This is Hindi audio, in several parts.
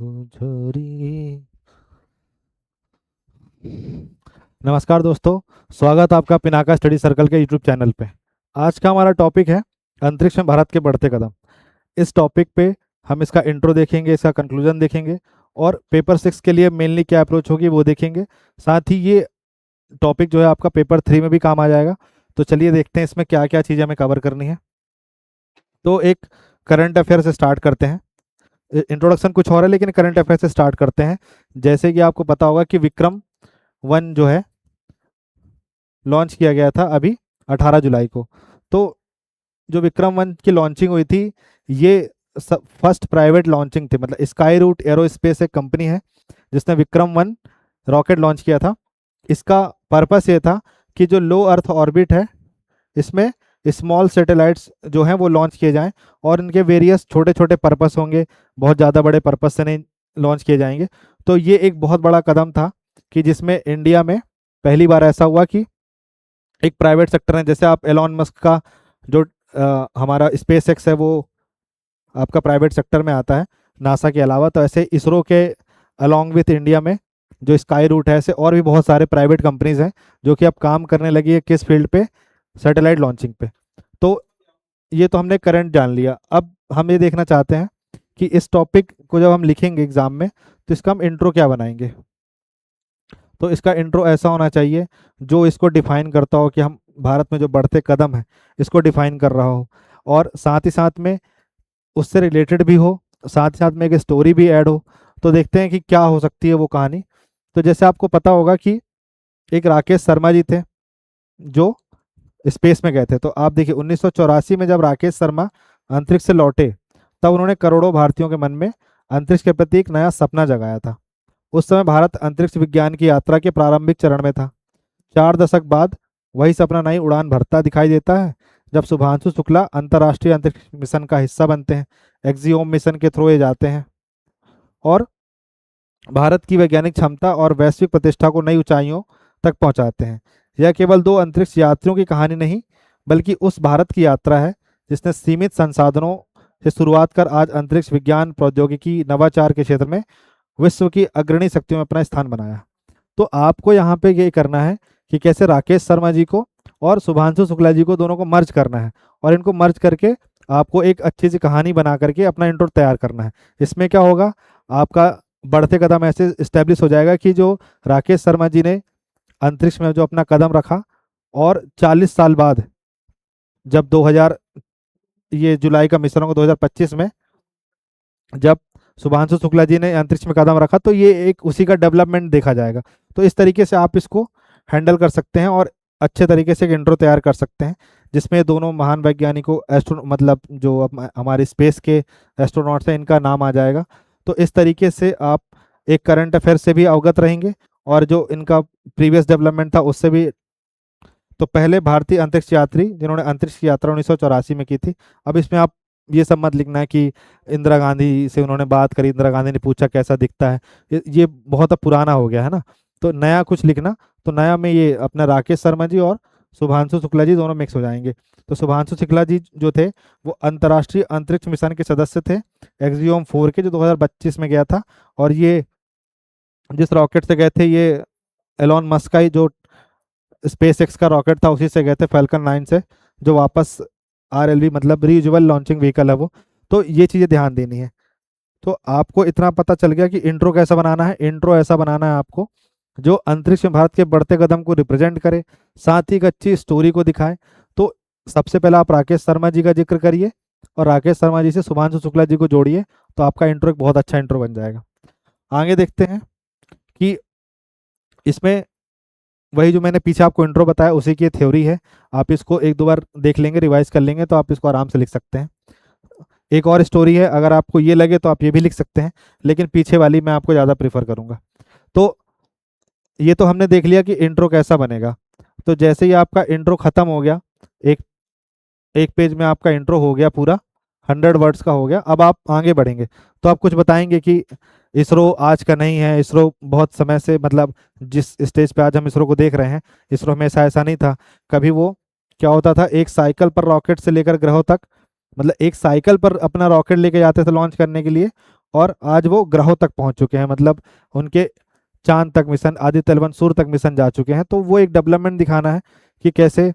झरी। नमस्कार दोस्तों, स्वागत है आपका पिनाका स्टडी सर्कल के यूट्यूब चैनल पे। आज का हमारा टॉपिक है अंतरिक्ष में भारत के बढ़ते कदम। इस टॉपिक पे हम इसका इंट्रो देखेंगे, इसका कंक्लूजन देखेंगे और पेपर 6 के लिए मेनली क्या अप्रोच होगी वो देखेंगे। साथ ही ये टॉपिक जो है आपका पेपर 3 में भी काम आ जाएगा। तो चलिए देखते हैं इसमें क्या क्या चीज़ें हमें कवर करनी है। तो एक करंट अफेयर से स्टार्ट करते हैं। इंट्रोडक्शन कुछ और है लेकिन करंट अफेयर से स्टार्ट करते हैं। जैसे कि आपको पता होगा कि विक्रम 1 जो है लॉन्च किया गया था अभी 18 जुलाई को। तो जो विक्रम 1 की लॉन्चिंग हुई थी, ये फर्स्ट प्राइवेट लॉन्चिंग थी। मतलब स्काई रूट एरोस्पेस एक कंपनी है जिसने विक्रम 1 रॉकेट लॉन्च किया था। इसका पर्पस ये था कि जो लो अर्थ ऑर्बिट है इसमें स्मॉल सैटेलाइट्स जो हैं वो लॉन्च किए जाएं और इनके वेरियस छोटे छोटे पर्पस होंगे, बहुत ज़्यादा बड़े पर्पस से नहीं लॉन्च किए जाएंगे। तो ये एक बहुत बड़ा कदम था कि जिसमें इंडिया में पहली बार ऐसा हुआ कि एक प्राइवेट सेक्टर है। जैसे आप एलॉन मस्क का जो हमारा स्पेस एक्स है वो आपका प्राइवेट सेक्टर में आता है नासा के अलावा, तो ऐसे इसरो के अलॉन्ग विथ इंडिया में जो स्काई रूट है, ऐसे और भी बहुत सारे प्राइवेट कंपनीज हैं जो कि अब काम करने लगी है किस फील्ड पे, सैटेलाइट लॉन्चिंग पे। तो ये तो हमने करंट जान लिया। अब हम ये देखना चाहते हैं कि इस टॉपिक को जब हम लिखेंगे एग्जाम में तो इसका हम इंट्रो क्या बनाएंगे। तो इसका इंट्रो ऐसा होना चाहिए जो इसको डिफाइन करता हो कि हम भारत में जो बढ़ते कदम है इसको डिफाइन कर रहा हो, और साथ ही साथ में उससे रिलेटेड भी हो, साथ ही साथ में एक स्टोरी भी ऐड हो। तो देखते हैं कि क्या हो सकती है वो कहानी। तो जैसे आपको पता होगा कि एक राकेश शर्मा जी थे जो स्पेस में गए थे। तो आप देखिए 1984 में जब राकेश शर्मा अंतरिक्ष से लौटे तब उन्होंने करोड़ों भारतीयों के मन में अंतरिक्ष के प्रति एक नया सपना जगाया था। उस समय भारत अंतरिक्ष विज्ञान की यात्रा के प्रारंभिक चरण में था। 4 दशक बाद वही सपना नई उड़ान भरता दिखाई देता है जब शुभांशु शुक्ला अंतर्राष्ट्रीय अंतरिक्ष मिशन का हिस्सा बनते हैं। एक्सियोम मिशन के थ्रू ये जाते हैं और भारत की वैज्ञानिक क्षमता और वैश्विक प्रतिष्ठा को नई ऊंचाइयों तक पहुंचाते हैं। यह केवल दो अंतरिक्ष यात्रियों की कहानी नहीं बल्कि उस भारत की यात्रा है जिसने सीमित संसाधनों से शुरुआत कर आज अंतरिक्ष विज्ञान, प्रौद्योगिकी, नवाचार के क्षेत्र में विश्व की अग्रणी शक्तियों में अपना स्थान बनाया। तो आपको यहाँ पे ये करना है कि कैसे राकेश शर्मा जी को और शुभांशु शुक्ला जी को दोनों को मर्ज करना है और इनको मर्ज करके आपको एक अच्छी सी कहानी बना करके अपना इंट्रो तैयार करना है। इसमें क्या होगा, आपका बढ़ते कदम ऐसे इस्टेब्लिश हो जाएगा कि जो राकेश शर्मा जी ने अंतरिक्ष में जो अपना कदम रखा और 40 साल बाद जब 2000 ये जुलाई का मिशन होगा 2025 में, जब शुभांशु शुक्ला जी ने अंतरिक्ष में कदम रखा तो ये एक उसी का डेवलपमेंट देखा जाएगा। तो इस तरीके से आप इसको हैंडल कर सकते हैं और अच्छे तरीके से एक इंट्रो तैयार कर सकते हैं जिसमें दोनों महान वैज्ञानिकों एस्ट्रो मतलब जो हमारे स्पेस के एस्ट्रोनॉट्स हैं इनका नाम आ जाएगा। तो इस तरीके से आप एक करंट अफेयर से भी अवगत रहेंगे और जो इनका प्रीवियस डेवलपमेंट था उससे भी। तो पहले भारतीय अंतरिक्ष यात्री जिन्होंने अंतरिक्ष की यात्रा 1984 में की थी। अब इसमें आप ये सब मत लिखना है कि इंदिरा गांधी से उन्होंने बात करी, इंदिरा गांधी ने पूछा कैसा दिखता है, ये बहुत अब पुराना हो गया है ना। तो नया कुछ लिखना। तो नया में ये अपना राकेश शर्मा जी और शुभांशु शुक्ला जी दोनों मिक्स हो जाएंगे। तो शुभांशु शुक्ला जी जो थे वो अंतर्राष्ट्रीय अंतरिक्ष मिशन के सदस्य थे एक्सियोम 4 के, जो 2025 में गया था। और ये जिस रॉकेट से गए थे ये एलॉन मस्क का ही जो स्पेस एक्स का रॉकेट था उसी से गए थे, फैल्कन 9 से, जो वापस RLV मतलब रीयूजेबल लॉन्चिंग व्हीकल है वो। तो ये चीज़ें ध्यान देनी है। तो आपको इतना पता चल गया कि इंट्रो कैसा बनाना है। इंट्रो ऐसा बनाना है आपको जो अंतरिक्ष में भारत के बढ़ते कदम को रिप्रेजेंट करे, साथ ही एक अच्छी स्टोरी को दिखाए। तो सबसे पहले आप राकेश शर्मा जी का जिक्र करिए और राकेश शर्मा जी से शुभांशु शुक्ला जी को जोड़िए, तो आपका इंट्रो एक बहुत अच्छा इंट्रो बन जाएगा। आगे देखते हैं कि इसमें वही जो मैंने पीछे आपको इंट्रो बताया उसी की थ्योरी है। आप इसको एक दो बार देख लेंगे, रिवाइज कर लेंगे तो आप इसको आराम से लिख सकते हैं। एक और स्टोरी है, अगर आपको ये लगे तो आप ये भी लिख सकते हैं, लेकिन पीछे वाली मैं आपको ज़्यादा प्रीफर करूंगा। तो ये तो हमने देख लिया कि इंट्रो कैसा बनेगा। तो जैसे ही आपका इंट्रो खत्म हो गया, एक एक पेज में आपका इंट्रो हो गया पूरा, 100 वर्ड्स का हो गया। अब आप आगे बढ़ेंगे तो आप कुछ बताएंगे कि इसरो आज का नहीं है, इसरो बहुत समय से मतलब जिस स्टेज पे आज हम इसरो को देख रहे हैं, इसरो हमेशा ऐसा नहीं था। कभी वो क्या होता था, एक साइकिल पर रॉकेट से लेकर ग्रहों तक, मतलब एक साइकिल पर अपना रॉकेट लेके जाते थे लॉन्च करने के लिए, और आज वो ग्रहों तक पहुंच चुके हैं, मतलब उनके चांद तक मिशन, आदित्य एल 1 सूर्य तक मिशन जा चुके हैं। तो वो एक डेवलपमेंट दिखाना है कि कैसे,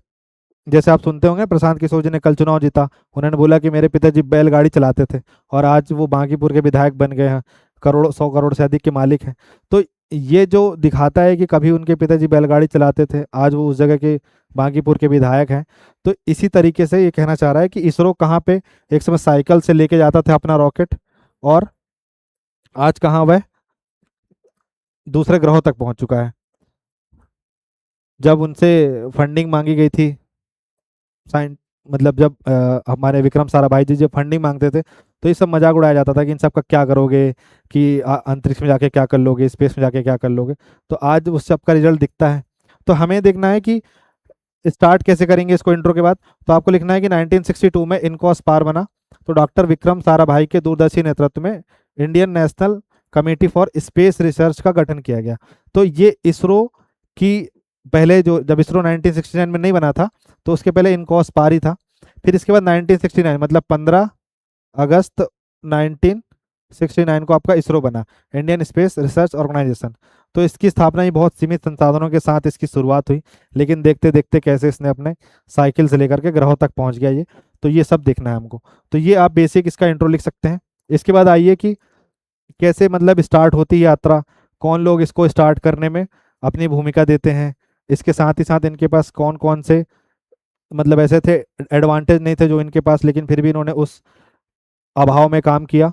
जैसे आप सुनते होंगे प्रशांत किशोर जी ने कल चुनाव जीता, उन्होंने बोला कि मेरे पिताजी बैलगाड़ी चलाते थे और आज वो बांकीपुर के विधायक बन गए हैं, करोड़ 100 करोड़ से अधिक के मालिक हैं। तो ये जो दिखाता है कि कभी उनके पिताजी बैलगाड़ी चलाते थे, आज वो उस जगह के बांकीपुर के विधायक हैं। तो इसी तरीके से ये कहना चाह रहा है कि इसरो कहाँ पे एक समय साइकिल से लेके जाता था अपना रॉकेट, और आज कहाँ वह दूसरे ग्रहों तक पहुंच चुका है। जब उनसे फंडिंग मांगी गई थी, साइंस, मतलब जब हमारे विक्रम साराभाई जी जब फंडिंग मांगते थे, तो ये सब मजाक उड़ाया जाता था कि इन सब का क्या करोगे, कि अंतरिक्ष में जाके क्या कर लोगे, स्पेस में जाके क्या कर लोगे। तो आज उस सब का रिजल्ट दिखता है। तो हमें देखना है कि स्टार्ट कैसे करेंगे इसको इंट्रो के बाद। तो आपको लिखना है कि 1962 में इनकॉस पार बना, तो डॉक्टर विक्रम साराभाई के दूरदर्शी नेतृत्व में Indian national committee for space research का गठन किया गया। तो ये इसरो की, पहले जो जब इसरो 1969 में नहीं बना था, तो उसके पहले इनकॉस पार ही था। फिर इसके बाद 1969 मतलब 15 अगस्त 1969 को आपका इसरो बना, इंडियन स्पेस रिसर्च ऑर्गेनाइजेशन। तो इसकी स्थापना ही बहुत सीमित संसाधनों के साथ इसकी शुरुआत हुई, लेकिन देखते देखते कैसे इसने अपने साइकिल से लेकर के ग्रहों तक पहुंच गया ये। तो ये सब देखना है हमको। तो ये आप बेसिक इसका इंट्रो लिख सकते हैं। इसके बाद आइए कि कैसे मतलब स्टार्ट होती है यात्रा, कौन लोग इसको स्टार्ट करने में अपनी भूमिका देते हैं, इसके साथ ही साथ इनके पास कौन कौन से मतलब ऐसे थे, एडवांटेज नहीं थे जो इनके पास, लेकिन फिर भी इन्होंने उस अभाव में काम किया।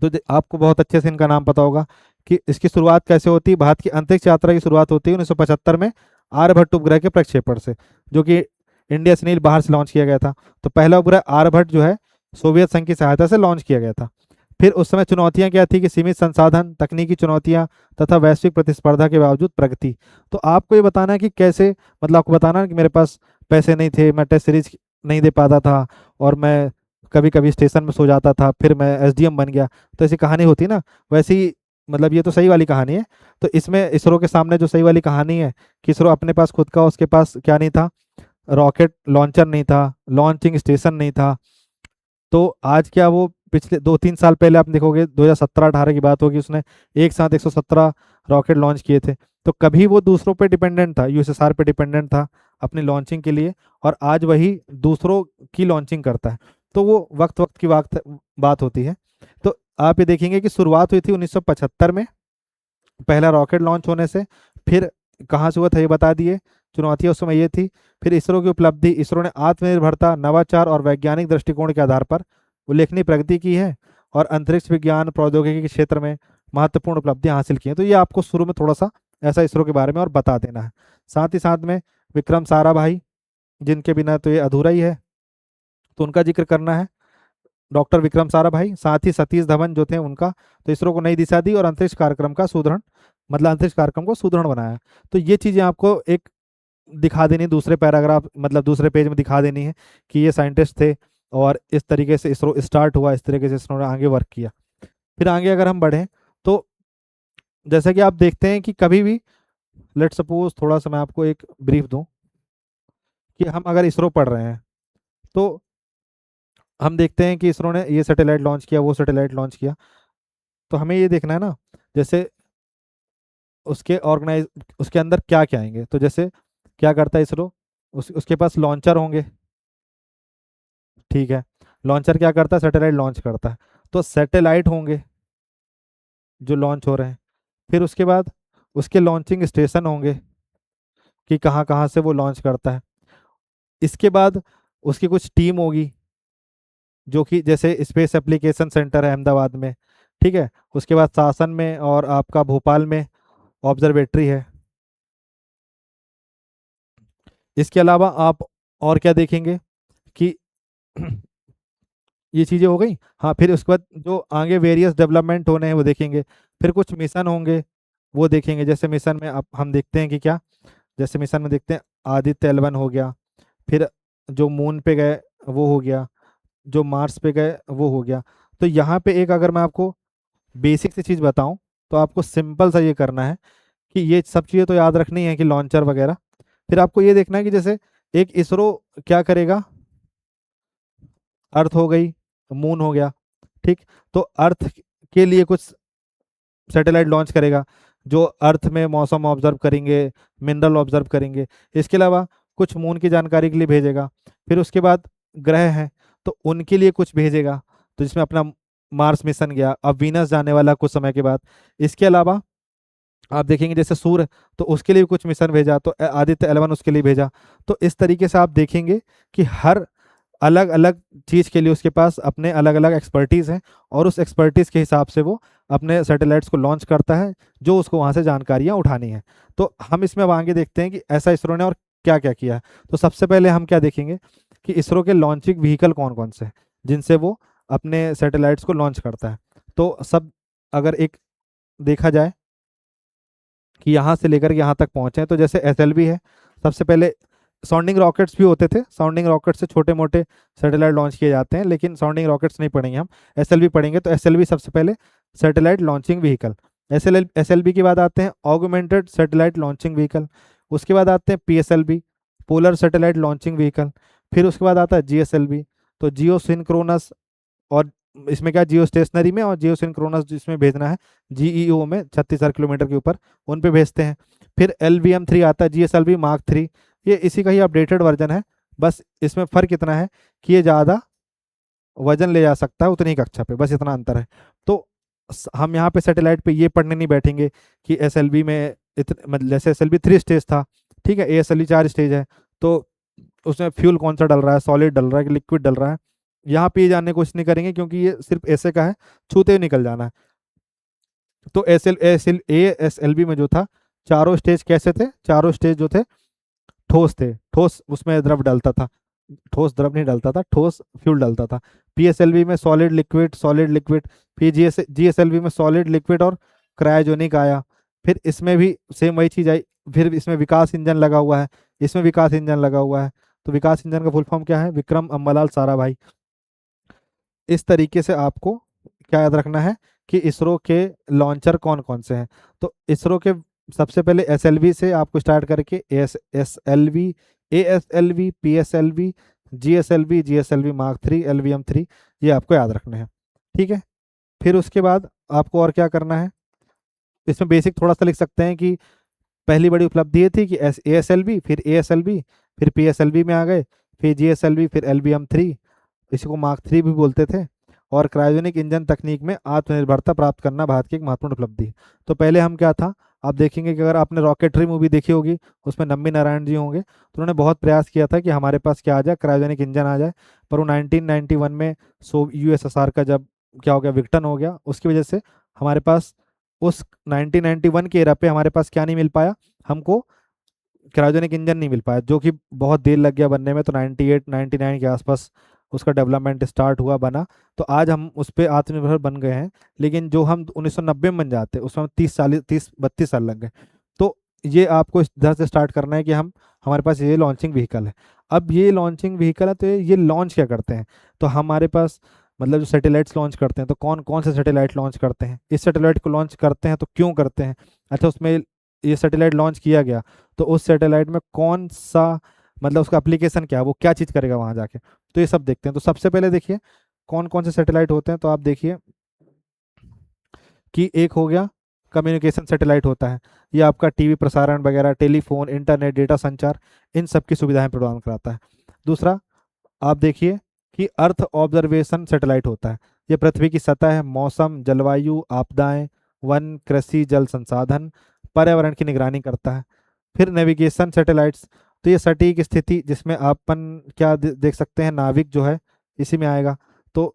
तो आपको बहुत अच्छे से इनका नाम पता होगा कि इसकी शुरुआत कैसे होती है। भारत की अंतरिक्ष यात्रा की शुरुआत होती है 1975 में आर्यभट्ट उपग्रह के प्रक्षेपण से, जो कि इंडिया से नहीं बाहर से लॉन्च किया गया था। तो पहला उपग्रह आर्यभट्ट जो है सोवियत संघ की सहायता से लॉन्च किया गया था। फिर उस समय चुनौतियां क्या थी कि सीमित संसाधन, तकनीकी चुनौतियां तथा वैश्विक प्रतिस्पर्धा के बावजूद प्रगति। तो आपको ये बताना है कि कैसे, मतलब आपको बताना है कि मेरे पास पैसे नहीं थे, मैं टेस्ट सीरीज नहीं दे पाता था, और मैं कभी कभी स्टेशन में सो जाता था, फिर मैं एसडीएम बन गया। तो ऐसी कहानी होती ना, वैसी ही, मतलब ये तो सही वाली कहानी है। तो इसमें इसरो के सामने जो सही वाली कहानी है कि इसरो अपने पास खुद का, उसके पास क्या नहीं था, रॉकेट लॉन्चर नहीं था, लॉन्चिंग स्टेशन नहीं था। तो आज क्या वो पिछले 2-3 साल पहले आप देखोगे 2017-18 की बात होगी, उसने एक साथ 117 रॉकेट लॉन्च किए थे। तो कभी वो दूसरों पे डिपेंडेंट था, यूएसएसआर पे डिपेंडेंट था अपनी लॉन्चिंग के लिए, और आज वही दूसरों की लॉन्चिंग करता है। तो वो वक्त वक्त की बात होती है। तो आप ये देखेंगे कि शुरुआत हुई थी 1975 में पहला रॉकेट लॉन्च होने से। फिर कहाँ से हुआ था ये बता दिए, चुनौतियां उस समय ये थी। फिर इसरो की उपलब्धि, इसरो ने आत्मनिर्भरता, नवाचार और वैज्ञानिक दृष्टिकोण के आधार पर उल्लेखनीय प्रगति की है, और अंतरिक्ष विज्ञान प्रौद्योगिकी के क्षेत्र में महत्वपूर्ण उपलब्धियां हासिल की हैं। तो ये आपको शुरू में थोड़ा सा ऐसा इसरो के बारे में और बता देना है। साथ ही साथ में विक्रम साराभाई, जिनके बिना तो ये अधूरा ही है, तो उनका जिक्र करना है, डॉक्टर विक्रम साराभाई। साथ ही सतीश धवन जो थे उनका, तो इसरो को नई दिशा दी और अंतरिक्ष कार्यक्रम का सुदृढ़, मतलब अंतरिक्ष कार्यक्रम को सुदृढ़ बनाया। तो ये चीजें आपको एक दिखा देनी, दूसरे पैराग्राफ मतलब दूसरे पेज में दिखा देनी है कि ये साइंटिस्ट थे और इस तरीके से इसरो स्टार्ट हुआ, इस तरीके से इसरो ने आगे वर्क किया। फिर आगे अगर हम बढ़ें, तो जैसा कि आप देखते हैं कि कभी भी, लेट सपोज थोड़ा सा मैं आपको एक ब्रीफ दूं कि हम अगर इसरो पढ़ रहे हैं, तो हम देखते हैं कि इसरो ने ये सैटेलाइट लॉन्च किया, वो सैटेलाइट लॉन्च किया। तो हमें ये देखना है ना, जैसे उसके अंदर क्या क्या आएंगे। तो जैसे क्या करता है इसरो, उसके पास लॉन्चर होंगे, ठीक है। लॉन्चर क्या करता है, सैटेलाइट लॉन्च करता है। तो सैटेलाइट होंगे जो लॉन्च हो रहे हैं। फिर उसके बाद उसके लॉन्चिंग स्टेशन होंगे कि कहाँ कहाँ से वो लॉन्च करता है। इसके बाद उसकी कुछ टीम होगी, जो कि जैसे स्पेस एप्लीकेशन सेंटर है अहमदाबाद में, ठीक है। उसके बाद शासन में और आपका भोपाल में ऑब्जर्वेटरी है। इसके अलावा आप और क्या देखेंगे कि ये चीज़ें हो गई। हाँ, फिर उसके बाद जो आगे वेरियस डेवलपमेंट होने हैं वो देखेंगे। फिर कुछ मिशन होंगे, वो देखेंगे। जैसे मिशन में आप हम देखते हैं कि क्या, जैसे मिशन में देखते हैं आदित्य एल 1 हो गया, फिर जो मून पे गए वो हो गया, जो मार्स पे गए वो हो गया। तो यहाँ पे एक अगर मैं आपको बेसिक सी चीज़ बताऊँ, तो आपको सिंपल सा ये करना है कि ये सब चीज़ें तो याद रखनी है कि लॉन्चर वगैरह। फिर आपको ये देखना है कि जैसे एक इसरो क्या करेगा, अर्थ हो गई, मून हो गया, ठीक। तो अर्थ के लिए कुछ सैटेलाइट लॉन्च करेगा जो अर्थ में मौसम ऑब्जर्व करेंगे, मिनरल ऑब्जर्व करेंगे। इसके अलावा कुछ मून की जानकारी के लिए भेजेगा। फिर उसके बाद ग्रह हैं तो उनके लिए कुछ भेजेगा, तो जिसमें अपना मार्स मिशन गया, अब वीनस जाने वाला कुछ समय के बाद। इसके अलावा आप देखेंगे जैसे सूर्य, तो उसके लिए भी कुछ मिशन भेजा, तो आदित्य एल 1 उसके लिए भेजा। तो इस तरीके से आप देखेंगे कि हर अलग अलग चीज के लिए उसके पास अपने अलग अलग एक्सपर्टीज हैं, और उस एक्सपर्टीज के हिसाब से वो अपने सैटेलाइट्स को लॉन्च करता है जो उसको वहां से जानकारियां उठानी है। तो हम इसमें अब आगे देखते हैं कि ऐसा इसरो ने और क्या क्या किया है। तो सबसे पहले हम क्या देखेंगे कि इसरो के लॉन्चिंग व्हीकल कौन कौन से हैं जिनसे वो अपने सैटेलाइट्स को लॉन्च करता है। तो सब अगर एक देखा जाए कि यहाँ से लेकर के यहाँ तक पहुंचे हैं, तो जैसे एसएलवी है। सबसे पहले साउंडिंग रॉकेट्स भी होते थे, साउंडिंग रॉकेट से छोटे मोटे सैटेलाइट लॉन्च किए जाते हैं, लेकिन साउंडिंग रॉकेट्स नहीं पढ़ेंगे हम, एसएलवी पढ़ेंगे। तो एसएलवी सबसे पहले सैटेलाइट लॉन्चिंग व्हीकल। एसएलवी के बाद आते हैं ऑगमेंटेड सैटेलाइट लॉन्चिंग व्हीकल। उसके बाद आते हैं PSLV, polar satellite launching vehicle. फिर उसके बाद आता है जीएसएलवी, तो जियो सिंक्रोनस। और इसमें क्या, जियो स्टेशनरी में और जियो सिंक्रोनस जिसमें भेजना है, जीईओ में 36,000 किलोमीटर के ऊपर, उन पे भेजते हैं। फिर LVM-3 आता है, GSLV Mark 3। ये इसी का ही अपडेटेड वर्जन है, बस इसमें फ़र्क इतना है कि ये ज़्यादा वजन ले जा सकता है उतनी ही कक्षा पे, बस इतना अंतर है। तो हम यहाँ पे सैटेलाइट पे ये पढ़ने नहीं बैठेंगे कि एसएलवी में इतने, मतलब जैसे एसएलवी 3 स्टेज था, ठीक है, एएसएलवी 4 स्टेज है, तो उसमें फ्यूल कौन सा डल रहा है, सॉलिड डल रहा है कि लिक्विड डल रहा है, यहाँ पे ये जानने की कोशिश नहीं करेंगे क्योंकि ये सिर्फ ऐसे का है, छूते हुए निकल जाना है। तो एएसएलवी में जो था, चारों स्टेज कैसे थे, चारों स्टेज जो थे ठोस थे, ठोस उसमें द्रव डलता था, ठोस द्रव नहीं डलता था, ठोस फ्यूल डलता था। पीएसएलवी में सॉलिड लिक्विड, सॉलिड लिक्विड। फिर जीएसएलवी में सॉलिड लिक्विड और क्रायोजेनिक आया। फिर इसमें भी सेम वही चीज आई। फिर इसमें विकास इंजन लगा हुआ है, इसमें विकास इंजन लगा हुआ है। तो विकास इंजन का फुल फॉर्म क्या है, विक्रम अम्बालाल साराभाई। इस तरीके से आपको क्या याद रखना है कि इसरो के लॉन्चर कौन कौन से हैं। तो इसरो के सबसे पहले एसएलवी से आपको स्टार्ट करके SLV, ASLV, PSLV, GSLV, GSLV mark 3, LVM-3, ये आपको याद रखने हैं, ठीक है। फिर उसके बाद आपको और क्या करना है, इसमें बेसिक थोड़ा सा लिख सकते हैं कि पहली बड़ी उपलब्धि ये थी कि एएसएलवी, फिर एएसएलवी, फिर पीएसएलवी में आ गए, फिर जीएसएलवी, फिर LVM-3, इसी को मार्क 3 भी बोलते थे। और क्रायोजेनिक इंजन तकनीक में आत्मनिर्भरता प्राप्त करना भारत की एक महत्वपूर्ण उपलब्धि है। तो पहले हम क्या था, आप देखेंगे कि अगर आपने रॉकेटरी मूवी देखी होगी, उसमें नम्बी नारायण जी होंगे, तो उन्होंने बहुत प्रयास किया था कि हमारे पास क्या आ जाए, क्रायोजेनिक इंजन आ जाए। पर वो 1991 में यूएसएसआर का जब क्या हो गया, विघटन हो गया, उसकी वजह से हमारे पास उस 1991 के एरा पे हमारे पास क्या नहीं मिल पाया, हमको क्रायोजेनिक इंजन नहीं मिल पाया, जो कि बहुत देर लग गया बनने में। तो 98 99 के आसपास उसका डेवलपमेंट स्टार्ट हुआ, बना। तो आज हम उस पर आत्मनिर्भर बन गए हैं। लेकिन जो हम 1990 में बन जाते उसमें 30 32 साल लग गए। तो ये आपको इस तरह से स्टार्ट करना है कि हम, हमारे पास ये लॉन्चिंग व्हीकल है। अब ये लॉन्चिंग व्हीकल है, तो ये लॉन्च क्या करते हैं, तो हमारे पास मतलब जो सैटेलाइट्स लॉन्च करते हैं, तो कौन कौन से सैटेलाइट लॉन्च करते हैं, इस सैटेलाइट को लॉन्च करते हैं तो क्यों करते हैं। अच्छा, उसमें ये सैटेलाइट लॉन्च किया गया, तो उस सैटेलाइट में कौन सा, मतलब उसका एप्लीकेशन क्या है, वो क्या चीज़ करेगा वहाँ जाके, तो ये सब देखते हैं। तो सबसे पहले देखिए कौन कौन से सैटेलाइट होते हैं। तो आप देखिए कि एक हो गया कम्युनिकेशन सैटेलाइट होता है, ये आपका टीवी प्रसारण वगैरह, टेलीफोन, इंटरनेट, डेटा संचार, इन सब की सुविधाएं प्रदान कराता है। दूसरा आप देखिए कि अर्थ ऑब्जर्वेशन सैटेलाइट होता है, ये पृथ्वी की सतह, मौसम, जलवायु, आपदाएं, वन, कृषि, जल संसाधन, पर्यावरण की निगरानी करता है। फिर नेविगेशन सैटेलाइट्स, तो ये सटीक स्थिति जिसमें अपन क्या देख सकते हैं, नाविक जो है इसी में आएगा, तो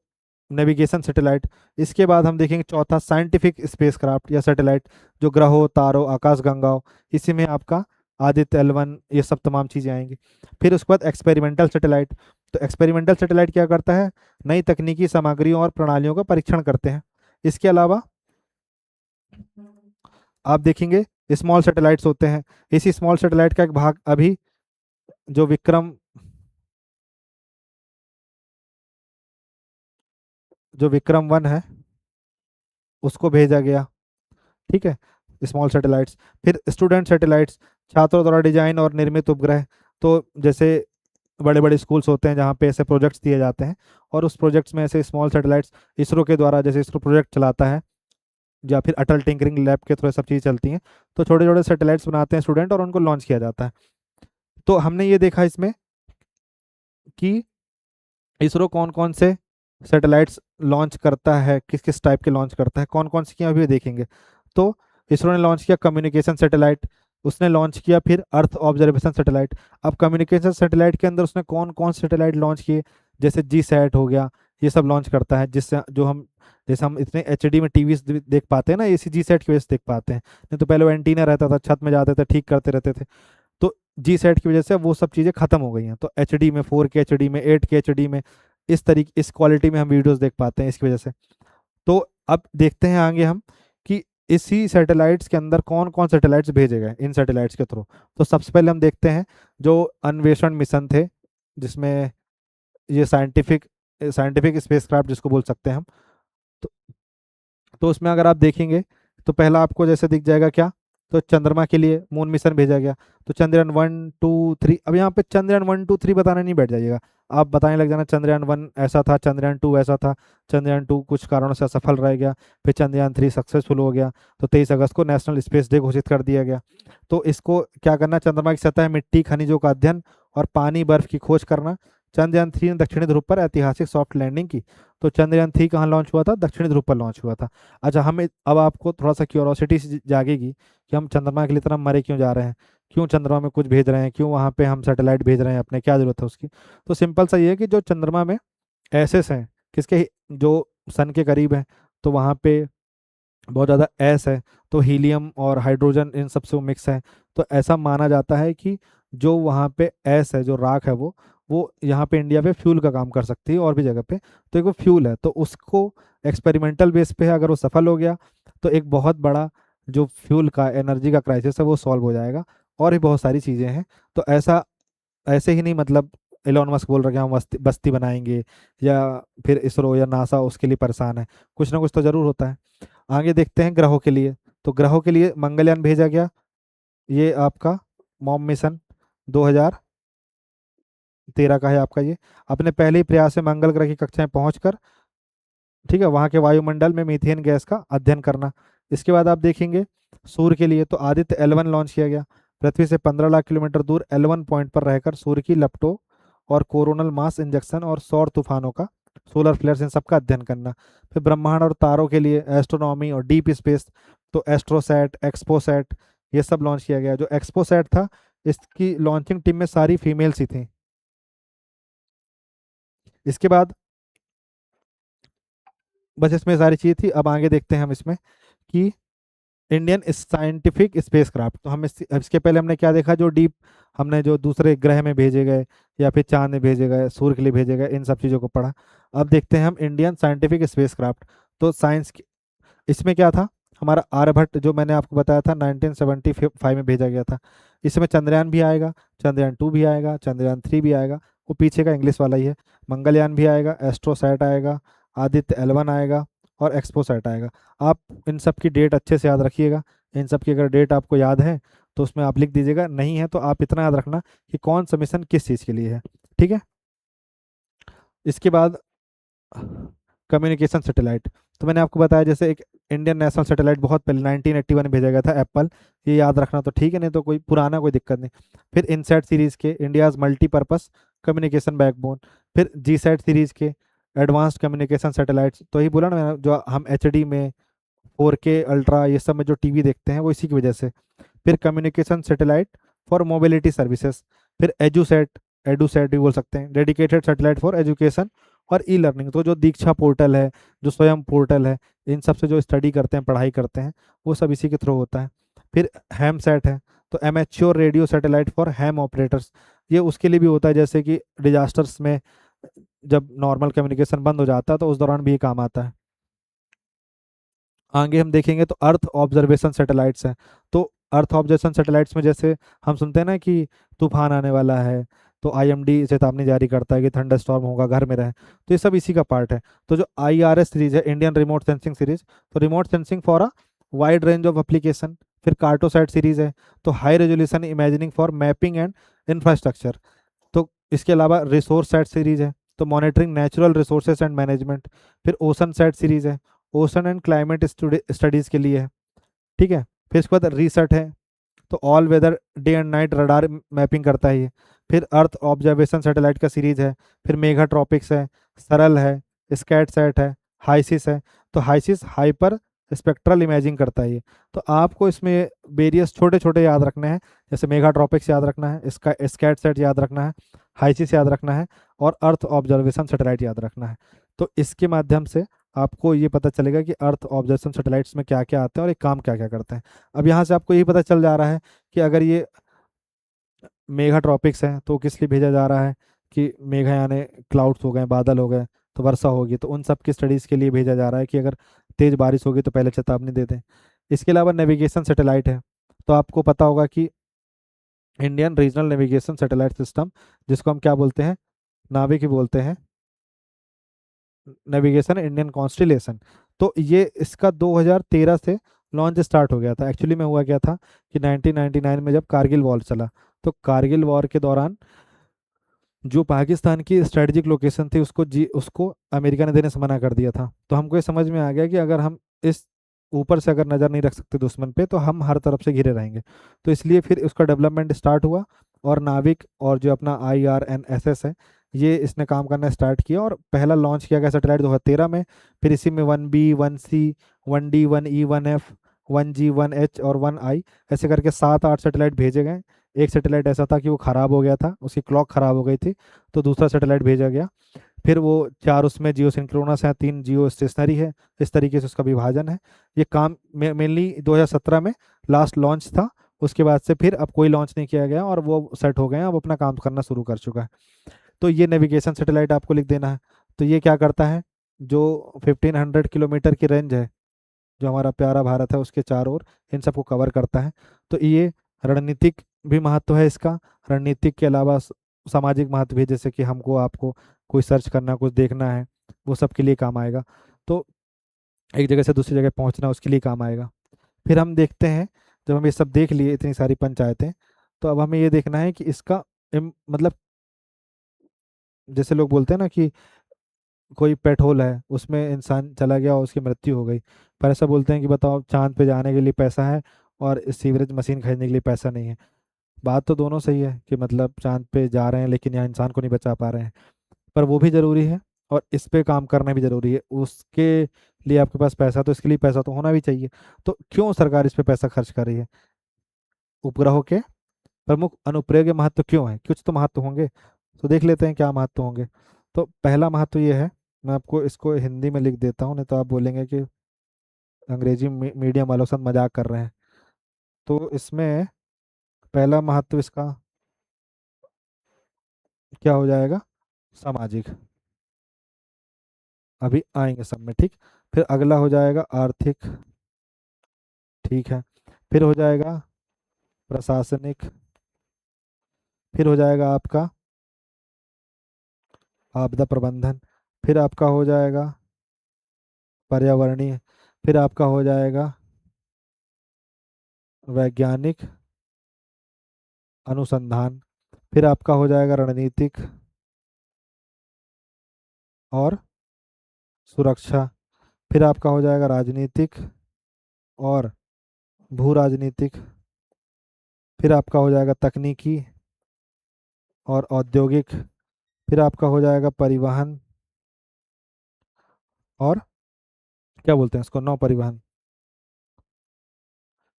नेविगेशन सैटेलाइट। इसके बाद हम देखेंगे चौथा साइंटिफिक स्पेसक्राफ्ट या सैटेलाइट, जो ग्रहों, तारों, आकाशगंगाओं, इसी में आपका आदित्य L1, ये सब तमाम चीज़ें आएंगी। फिर उसके बाद एक्सपेरिमेंटल सैटेलाइट, तो एक्सपेरिमेंटल सैटेलाइट क्या करता है, नई तकनीकी सामग्रियों और प्रणालियों का परीक्षण करते हैं। इसके अलावा आप देखेंगे स्मॉल सैटेलाइट्स होते हैं, इसी स्मॉल सैटेलाइट का एक भाग अभी जो विक्रम 1 है उसको भेजा गया, ठीक है, स्मॉल सैटेलाइट्स। फिर स्टूडेंट सैटेलाइट्स, छात्रों द्वारा डिजाइन और निर्मित उपग्रह, तो जैसे बड़े बड़े स्कूल्स होते हैं जहाँ पे ऐसे प्रोजेक्ट्स दिए जाते हैं, और उस प्रोजेक्ट्स में ऐसे स्मॉल सैटेलाइट्स इसरो के द्वारा, जैसे इसरो प्रोजेक्ट चलाता है या फिर अटल टिंकरिंग लैब के थ्रू सब चीज़ चलती हैं। तो छोटे छोटे सैटेलाइट्स बनाते हैं स्टूडेंट और उनको लॉन्च किया जाता है। तो हमने ये देखा इसमें कि इसरो कौन कौन से सैटेलाइट्स लॉन्च करता है, किस किस टाइप के लॉन्च करता है, कौन कौन सी किया अभी देखेंगे। तो इसरो ने लॉन्च किया कम्युनिकेशन सैटेलाइट, उसने लॉन्च किया फिर अर्थ ऑब्जर्वेशन सैटेलाइट। अब कम्युनिकेशन सैटेलाइट के अंदर उसने कौन कौन सैटेलाइट लॉन्च किए, जैसे जी सैट हो गया, ये सब लॉन्च करता है, जिससे जो हम जैसे हम इतने एचडी में टीवी देख पाते हैं ना, इसी जी सैट की वजह से देख पाते हैं। नहीं तो पहले वो एंटीना रहता था, छत में जाते थे ठीक करते रहते थे। तो जी सेट की वजह से वो सब चीज़ें खत्म हो गई हैं। तो एच डी में, 4K HD में, 8K HD में, इस तरीके इस क्वालिटी में हम वीडियोस देख पाते हैं इसकी वजह से। तो अब देखते हैं आगे हम कि इसी सैटेलाइट्स के अंदर कौन कौन सैटेलाइट्स भेजे गए इन सैटेलाइट्स के थ्रू। तो सबसे पहले हम देखते हैं जो अन्वेषण मिशन थे, जिसमें ये साइंटिफिक साइंटिफिक स्पेसक्राफ्ट जिसको बोल सकते हैं हम। तो तो उसमें अगर आप देखेंगे तो पहला आपको जैसे दिख जाएगा क्या, तो चंद्रमा के लिए मून मिशन भेजा गया। तो चंद्रयान 1 2 3, अब यहाँ पे चंद्रयान 1 2 3 बताने नहीं बैठ जाइएगा, आप बताने लग जाना चंद्रयान 1 ऐसा था, चंद्रयान 2 ऐसा था, चंद्रयान 2 कुछ कारणों से असफल रह गया, फिर चंद्रयान 3 सक्सेसफुल हो गया। तो 23 अगस्त को नेशनल स्पेस डे घोषित कर दिया गया। तो इसको क्या करना, चंद्रमा की सतह, मिट्टी, खनिजों का अध्ययन और पानी बर्फ की खोज करना। चंद्रयान 3 ने दक्षिणी ध्रुव पर ऐतिहासिक सॉफ्ट लैंडिंग की। तो चंद्रयान 3 कहाँ लॉन्च हुआ था, दक्षिणी ध्रुव पर लॉन्च हुआ था। अच्छा, हम अब आपको थोड़ा सा क्यूरोसिटी जागेगी कि हम चंद्रमा के लिए इतना मरे क्यों जा रहे हैं, क्यों चंद्रमा में कुछ भेज रहे हैं, क्यों वहाँ पे हम सैटेलाइट भेज रहे हैं अपने, क्या जरूरत है उसकी। तो सिंपल सा ये है कि जो चंद्रमा में एसेस हैं, किसके, जो सन के करीब हैं, तो वहाँ पे बहुत ज़्यादा एस है, तो हीलियम और हाइड्रोजन इन सबसे वो मिक्स है। तो ऐसा माना जाता है कि जो वहाँ पे एस है, जो राख है, वो यहाँ पे इंडिया पे फ्यूल का काम कर सकती है और भी जगह पे। तो एक वो फ्यूल है, तो उसको एक्सपेरिमेंटल बेस पे है, अगर वो सफल हो गया तो एक बहुत बड़ा जो फ्यूल का एनर्जी का क्राइसिस है वो सॉल्व हो जाएगा। और भी बहुत सारी चीज़ें हैं। तो ऐसा ऐसे ही नहीं, मतलब एलोन मस्क बोल रहे कि हम बस्ती बस्ती बनाएंगे, या फिर इसरो या नासा उसके लिए परेशान है, कुछ ना कुछ तो जरूर होता है। आगे देखते हैं ग्रहों के लिए। तो ग्रहों के लिए मंगलयान भेजा गया, ये आपका मॉम मिशन 2013 का है आपका ये। अपने पहले ही प्रयास से मंगल ग्रह की कक्षाएं पहुंचकर, ठीक है, वहाँ के वायुमंडल में मीथेन गैस का अध्ययन करना। इसके बाद आप देखेंगे सूर्य के लिए, तो आदित्य L1 लॉन्च किया गया। पृथ्वी से 15 लाख किलोमीटर दूर L1 पॉइंट पर रहकर सूर्य की लपटों और कोरोनल मास इंजेक्शन और सौर तूफानों का, सोलर फ्लेयर्स, इन सब का अध्ययन करना। फिर ब्रह्मांड और तारों के लिए एस्ट्रोनॉमी और डीप स्पेस, तो एस्ट्रोसैट, एक्सपोसैट, ये सब लॉन्च किया गया। जो एक्सपोसैट था, इसकी लॉन्चिंग टीम में सारी फीमेल्स ही थी। इसके बाद बस इसमें सारी चीज़ थी। अब आगे देखते हैं हम इसमें कि इंडियन साइंटिफिक स्पेसक्राफ्ट। तो हम इसके पहले हमने क्या देखा, जो डीप, हमने जो दूसरे ग्रह में भेजे गए या फिर चांद में भेजे गए, सूर्य के लिए भेजे गए, इन सब चीज़ों को पढ़ा। अब देखते हैं हम इंडियन साइंटिफिक स्पेसक्राफ्ट। तो साइंस, इसमें क्या था, हमारा आर्यभट्ट जो मैंने आपको बताया था 1975 में भेजा गया था। इसमें चंद्रयान भी आएगा, चंद्रयान 2 भी आएगा, चंद्रयान 3 भी आएगा, वो पीछे का इंग्लिश वाला ही है। मंगलयान भी आएगा, एस्ट्रोसैट आएगा, आदित्य L1 आएगा और एक्सपोसैट आएगा। आप इन सब की डेट अच्छे से याद रखिएगा। इन सब की अगर डेट आपको याद है तो उसमें आप लिख दीजिएगा, नहीं है तो आप इतना याद रखना कि कौन सा मिशन किस चीज़ के लिए है। ठीक है। इसके बाद कम्युनिकेशन सैटेलाइट। तो मैंने आपको बताया जैसे एक इंडियन नेशनल सैटेलाइट बहुत पहले 1981 में भेजा गया था, एप्पल, ये याद रखना तो ठीक है, नहीं तो कोई पुराना कोई दिक्कत नहीं। फिर इनसैट सीरीज के इंडियाज मल्टीपर्पस कम्युनिकेशन बैकबोन। फिर जी सैट सीरीज के एडवांस्ड कम्युनिकेशन सैटेलाइट्स। तो ही बोला ना मैंने, जो हम HD में, 4K अल्ट्रा, ये सब में जो टीवी देखते हैं वो इसी की वजह से। फिर communication satellite for mobility services. फिर एडूसैट भी बोल सकते हैं, डेडिकेटेड सैटेलाइट फॉर एजुकेशन और ई लर्निंग। तो जो दीक्षा पोर्टल है, जो स्वयं पोर्टल है, इन सब से जो स्टडी करते हैं, पढ़ाई करते हैं, वो सब इसी के थ्रू होता है। फिर हैम सेट है, तो amateur radio satellite for ham operators, ये उसके लिए भी होता है, जैसे कि डिजास्टर्स में जब नॉर्मल कम्युनिकेशन बंद हो जाता है तो उस दौरान भी ये काम आता है। आगे हम देखेंगे तो अर्थ ऑब्जर्वेशन सैटेलाइट्स हैं। तो अर्थ ऑब्जर्वेशन सैटेलाइट्स में जैसे हम सुनते हैं ना कि तूफान आने वाला है, तो IMD चेतावनी जारी करता है कि थंडर स्टॉर्म होगा, घर में रहें। तो ये सब इसी का पार्ट है। तो जो IRS सीरीज है, इंडियन रिमोट सेंसिंग सीरीज, तो remote sensing for a wide range of application. फिर कार्टोसैट सीरीज है, तो high resolution imagining for mapping and infrastructure. तो इसके अलावा रिसोर्स सेट सीरीज है, तो monitoring natural resources and management. फिर ओशन सेट सीरीज है, ओशन एंड क्लाइमेट स्टडीज़ के लिए है। ठीक है। फिर इसके बाद रीसेट है, तो all weather day and night radar mapping करता है ये। फिर अर्थ ऑब्जर्वेशन सैटेलाइट का सीरीज है। फिर मेगा ट्रॉपिक्स है, सरल है, स्कैट सेट है, हाइसिस है। तो हाइसिस हाइपर स्पेक्ट्रल इमेजिंग करता है ये। तो आपको इसमें वेरियस छोटे छोटे याद रखने हैं, जैसे मेगा ट्रॉपिक्स याद रखना है, इसका स्कैट सेट याद रखना है, हाइसिस याद रखना है, और अर्थ ऑब्जर्वेशन सैटेलाइट याद रखना है। तो इसके माध्यम से आपको ये पता चलेगा कि अर्थ ऑब्जर्वेशन सैटेलाइट्स में क्या क्या आते हैं और ये काम क्या क्या करते हैं। अब यहाँ से आपको यही पता चल जा रहा है कि अगर ये मेगा ट्रॉपिक्स है तो किस लिए भेजा जा रहा है, कि मेघा यानी क्लाउड्स हो गए, बादल हो गए, तो वर्षा होगी, तो उन सब की स्टडीज़ के लिए भेजा जा रहा है कि अगर तेज़ बारिश होगी तो पहले चेतावनी दे दें। इसके अलावा नेविगेशन सैटेलाइट है, तो आपको पता होगा कि Indian regional navigation satellite system, जिसको हम क्या बोलते हैं, नाविक ही बोलते हैं, नेविगेशन इंडियन कॉन्स्टिलेशन। तो ये इसका 2013 से लॉन्च स्टार्ट हो गया था। एक्चुअली में हुआ क्या था कि 1999 में जब कारगिल वॉर चला, तो कारगिल वॉर के दौरान जो पाकिस्तान की स्ट्रेटेजिक लोकेशन थी उसको अमेरिका ने देने से मना कर दिया था। तो हमको ये समझ में आ गया कि अगर हम इस ऊपर से अगर नज़र नहीं रख सकते दुश्मन पे, तो हम हर तरफ से घिरे रहेंगे। तो इसलिए फिर उसका डेवलपमेंट स्टार्ट हुआ, और नाविक और जो अपना IRNSS है, ये इसने काम करना स्टार्ट किया, और पहला लॉन्च किया गया सैटेलाइट 2013 में। फिर इसी में 1B 1C 1D 1E 1F 1G 1H और 1I, ऐसे करके 7-8 सैटेलाइट भेजे गए। एक सैटेलाइट ऐसा था कि वो ख़राब हो गया था, उसकी क्लॉक ख़राब हो गई थी, तो दूसरा सैटेलाइट भेजा गया। फिर वो 4 उसमें जियो सिंक्रोनस है, 3 जियो स्टेशनरी है। इस तरीके से उसका विभाजन है। ये काम मेनली 2017 में लास्ट लॉन्च था। उसके बाद से फिर अब कोई लॉन्च नहीं किया गया, और वो सेट हो गए हैं, अब अपना काम करना शुरू कर चुका है। तो ये नेविगेशन सैटेलाइट आपको लिख देना है। तो ये क्या करता है, जो 1500 किलोमीटर की रेंज है, जो हमारा प्यारा भारत है उसके चारों ओर, इन सबको कवर करता है। तो ये रणनीतिक भी महत्व है इसका। रणनीतिक के अलावा सामाजिक महत्व भी है, जैसे कि हमको आपको कोई सर्च करना, कुछ देखना है, वो सब के लिए काम आएगा। तो एक जगह से दूसरी जगह पहुंचना, उसके लिए काम आएगा। फिर हम देखते हैं, जब हम ये सब देख लिए, इतनी सारी पंचायतें, तो अब हमें ये देखना है कि इसका मतलब, जैसे लोग बोलते हैं ना कि कोई पेट होल है, उसमें इंसान चला गया और उसकी मृत्यु हो गई, पर ऐसा बोलते हैं कि बताओ चांद पे जाने के लिए पैसा है और सीवरेज मशीन खरीदने के लिए पैसा नहीं है। बात तो दोनों सही है कि मतलब चांद पे जा रहे हैं लेकिन यहाँ इंसान को नहीं बचा पा रहे हैं, पर वो भी ज़रूरी है, और इस पे काम करना भी ज़रूरी है। उसके लिए आपके पास पैसा, तो इसके लिए पैसा तो होना भी चाहिए। तो क्यों सरकार इस पे पैसा खर्च कर रही है? उपग्रहों के प्रमुख अनुप्रयोग के महत्व क्यों है, कुछ तो महत्व होंगे, तो देख लेते हैं क्या महत्व होंगे। तो पहला महत्व ये है, मैं आपको इसको हिंदी में लिख देता हूँ, नहीं तो आप बोलेंगे कि अंग्रेजी मीडियम वालों के साथ मजाक कर रहे हैं। तो इसमें पहला महत्व इसका क्या हो जाएगा, सामाजिक। अभी आएंगे सब में, ठीक। फिर अगला हो जाएगा आर्थिक, ठीक है। फिर हो जाएगा प्रशासनिक। फिर हो जाएगा आपका आपदा प्रबंधन। फिर आपका हो जाएगा पर्यावरणीय। फिर आपका हो जाएगा वैज्ञानिक अनुसंधान। फिर आपका हो जाएगा रणनीतिक और सुरक्षा। फिर आपका हो जाएगा राजनीतिक और भू राजनीतिक। फिर आपका हो जाएगा तकनीकी और औद्योगिक। फिर आपका हो जाएगा परिवहन और क्या बोलते हैं इसको, नौ परिवहन।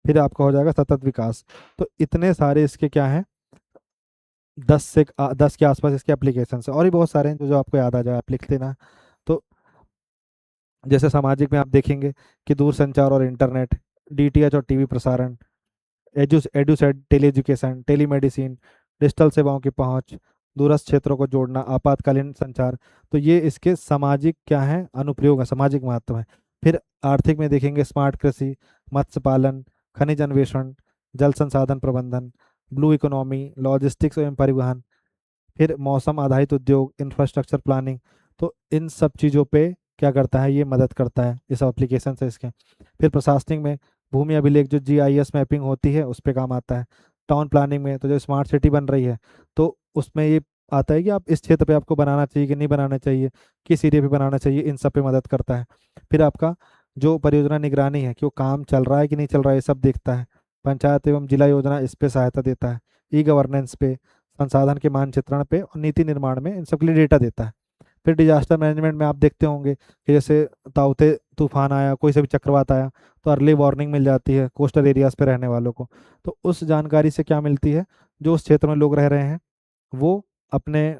फिर आपका हो जाएगा सतत विकास। तो इतने सारे इसके क्या हैं, 10 के आसपास इसके एप्लीकेशन है, और भी बहुत सारे हैं जो जो आपको याद आ जाए आप लिख लेना। तो जैसे सामाजिक में आप देखेंगे कि दूरसंचार और इंटरनेट, DTH और टीवी प्रसारण, एडुसेड टेली एजुकेशन, टेलीमेडिसिन, डिजिटल सेवाओं की पहुंच, दूरस्थ क्षेत्रों को जोड़ना, आपातकालीन संचार। तो ये इसके सामाजिक क्या है, अनुप्रयोग है, सामाजिक महत्व है। फिर आर्थिक में देखेंगे स्मार्ट कृषि, मत्स्य पालन, खनिज अन्वेषण, जल संसाधन प्रबंधन, ब्लू इकोनॉमी, लॉजिस्टिक्स एवं परिवहन। फिर मौसम आधारित उद्योग, इंफ्रास्ट्रक्चर प्लानिंग। तो इन सब चीज़ों पे क्या करता है, ये मदद करता है, ये सब एप्लीकेशन है इसके। फिर प्रशासनिक में भूमि अभिलेख, जो GIS मैपिंग होती है उस पे काम आता है। टाउन प्लानिंग में तो जो स्मार्ट सिटी बन रही है, तो उसमें ये आता है कि आप इस क्षेत्र पे आपको बनाना चाहिए कि नहीं बनाना चाहिए, किस एरिया पे बनाना चाहिए, इन सब पे मदद करता है। फिर आपका जो परियोजना निगरानी है कि वो काम चल रहा है कि नहीं चल रहा है, ये सब देखता है। पंचायत एवं जिला योजना इस पे सहायता देता है। ई गवर्नेंस पे, संसाधन के मानचित्रण पे और नीति निर्माण में इन सब के लिए डेटा देता है। फिर डिजास्टर मैनेजमेंट में आप देखते होंगे कि जैसे ताउते तूफान आया, कोई से भी चक्रवात आया, तो अर्ली वार्निंग मिल जाती है कोस्टल एरियाज पे रहने वालों को। तो उस जानकारी से क्या मिलती है, जो उस क्षेत्र में लोग रह रहे हैं वो अपने